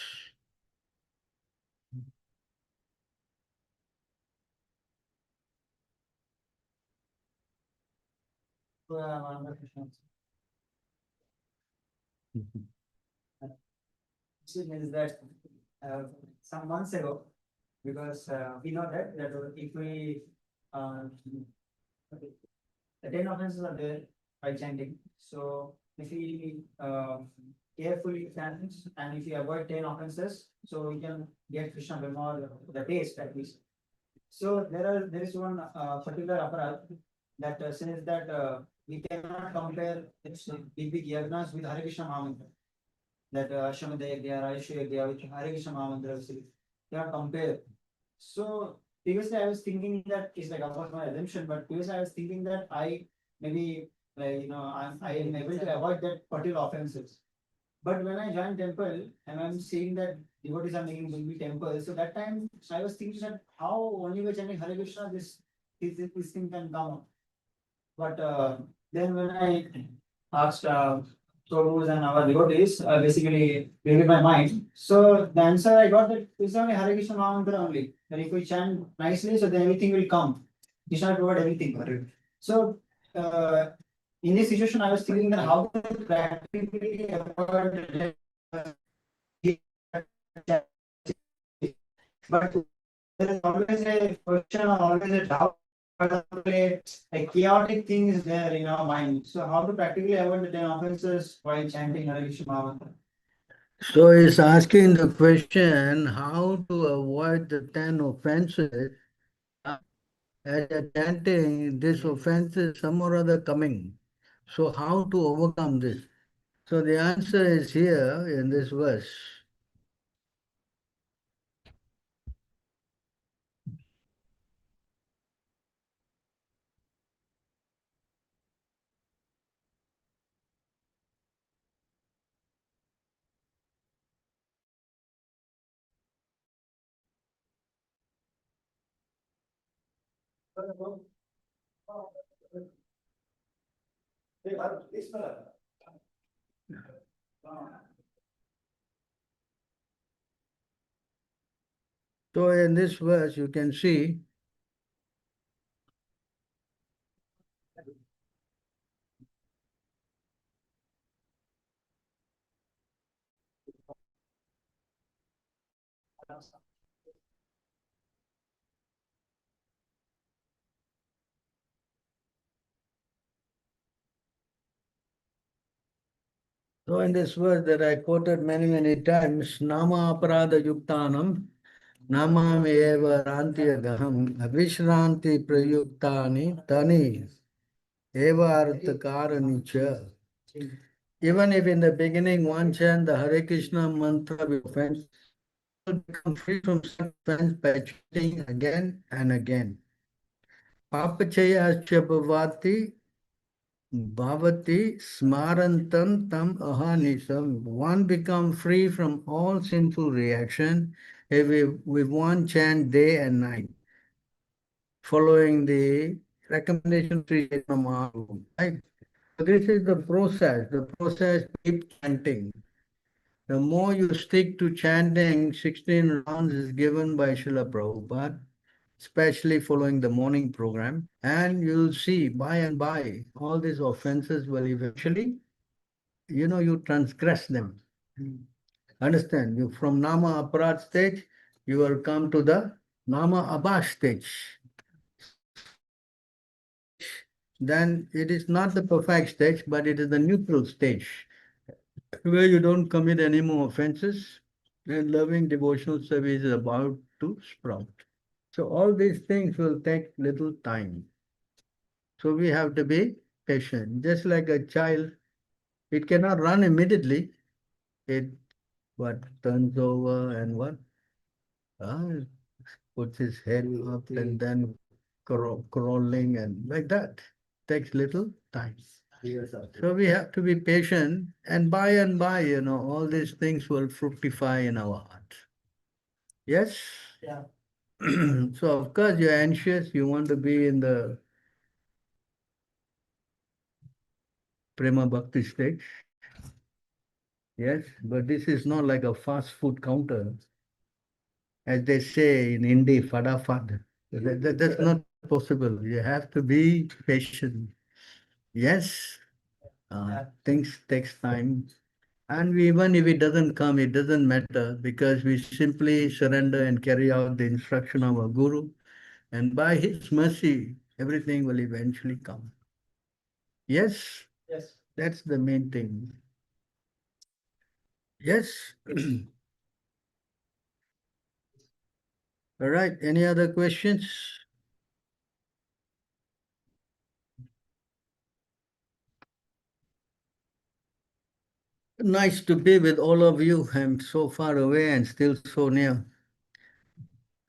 One more question. Question is that some months ago, because we know that if we the 10 offenses are there by chanting. So if we carefully chant and if we avoid 10 offenses, so we can get Krishna Brahma the taste at least. So there is one particular aparat that says that we cannot compare big yagnas with Hare Krishna Mahamantra. That Ashwamedha Yagya, Rajashu Yagya with Hare Krishna Mahamantra, we cannot compare. So previously I was thinking that it's like about my assumption, but previously I was thinking that I maybe I am able to avoid that particular offenses. But when I joined temple and I'm seeing that devotees are making big temple, so that time I was thinking that how only by chanting Hare Krishna this thing can come up. But then when I asked Prabhus and our devotees, basically gave me my mind. So the answer I got that it's only Hare Krishna Mahamantra only. That if we chant nicely, so then everything will come. Krishna will provide everything. So in this situation, I was thinking that how to practically avoid but there is always a question or always a doubt. A chaotic thing is there in our mind. So how to practically avoid the 10 offenses while chanting Hare Krishna Mahamantra? So he's asking the question how to avoid the 10 offenses. As you're chanting, this offense is some or other coming. So how to overcome this? So the answer is here in this verse. So in this verse, you can see so in this verse that I quoted many times, Nama Aparada Yuktanam, Namam Eva Ranti Agaham, Avishranti Prayuktani, Tani, Eva Arthakarani Cha. Even if in the beginning one chant the Hare Krishna mantra with offense, will become free from such offense by chanting again and again. Papachaya Chabhavati Bhavati Smarantam Tam Ahanisam. One become free from all sinful reaction if we with one chant day and night, following the recommendation of Sri Chaitanya Mahaprabhu. Right? So this is the process keep chanting. The more you stick to chanting, 16 rounds is given by Srila Prabhupada, especially following the morning program. And you'll see by and by, all these offenses will eventually, you transgress them. Understand? You from Nama Aparad stage, you will come to the Nama Abha stage. Then it is not the perfect stage, but it is the neutral stage. where you don't commit any more offenses, and loving devotional service is about to sprout. So all these things will take little time. So we have to be patient. Just like a child, it cannot run immediately. It what turns over and what puts his head up and then crawling and like that. Takes little time. So we have to be patient, and by, all these things will fructify in our heart. Yes? Yeah. So of course you're anxious, you want to be in the Prema Bhakti stage. Yes, but this is not like a fast food counter. As they say in Hindi, fadafad. That's not possible. You have to be patient. Yes, things takes time. And even if it doesn't come, it doesn't matter because we simply surrender and carry out the instruction of our Guru. And by his mercy, everything will eventually come. Yes? Yes. That's the main thing. Yes? All right, any other questions? Nice to be with all of you. I'm so far away and still so near.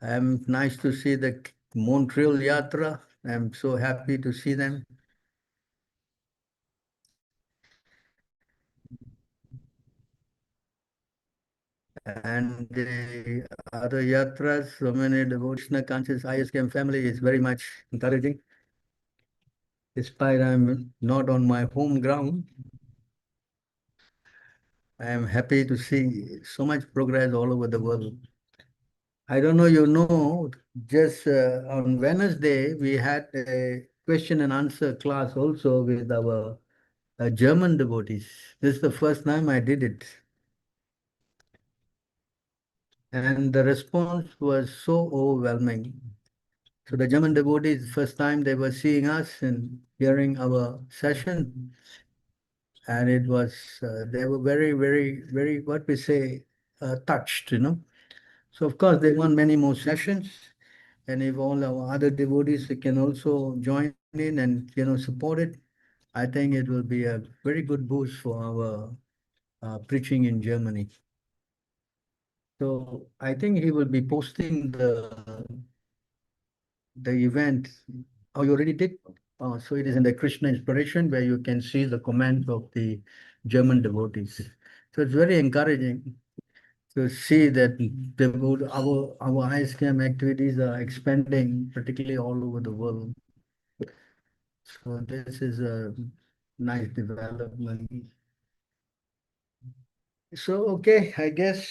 I'm nice to see the Montreal Yatra. I'm so happy to see them. And the other yatras, so many devotional conscious ISKM family is very much encouraging. Despite I'm not on my home ground, I am happy to see so much progress all over the world. I don't know, just on Wednesday, we had a question and answer class also with our German devotees. This is the first time I did it. And the response was so overwhelming. So the German devotees, first time they were seeing us and hearing our session. And it was, they were very, very, very, what we say, touched, So of course, they want many more sessions. And if all our other devotees can also join in and, support it, I think it will be a very good boost for our preaching in Germany. So I think he will be posting the event. Oh, you already did? So it is in the Krishna Inspiration where you can see the comments of the German devotees. So it's very encouraging to see that our ISKM activities are expanding, particularly all over the world. So this is a nice development. So, okay, I guess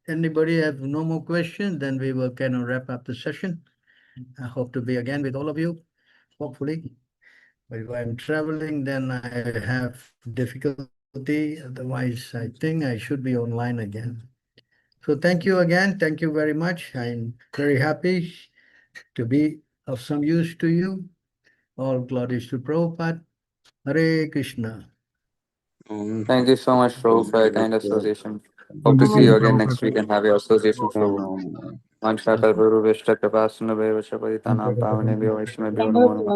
anybody have no more questions, then we will kind of wrap up the session. I hope to be again with all of you, hopefully. But if I'm traveling, then I have difficulty. Otherwise, I think I should be online again. So thank you again. Thank you very much. I'm very happy to be of some use to you. All glories to Prabhupada. Hare Krishna. Thank you so much, Prabhu, for your kind association. Hope to see you again next week and have your association, Prabhu. Vancha kalpatarubhishta kripasindhubhyo vacha patitanam pavanebhyo vaishnavebhyo namo namah.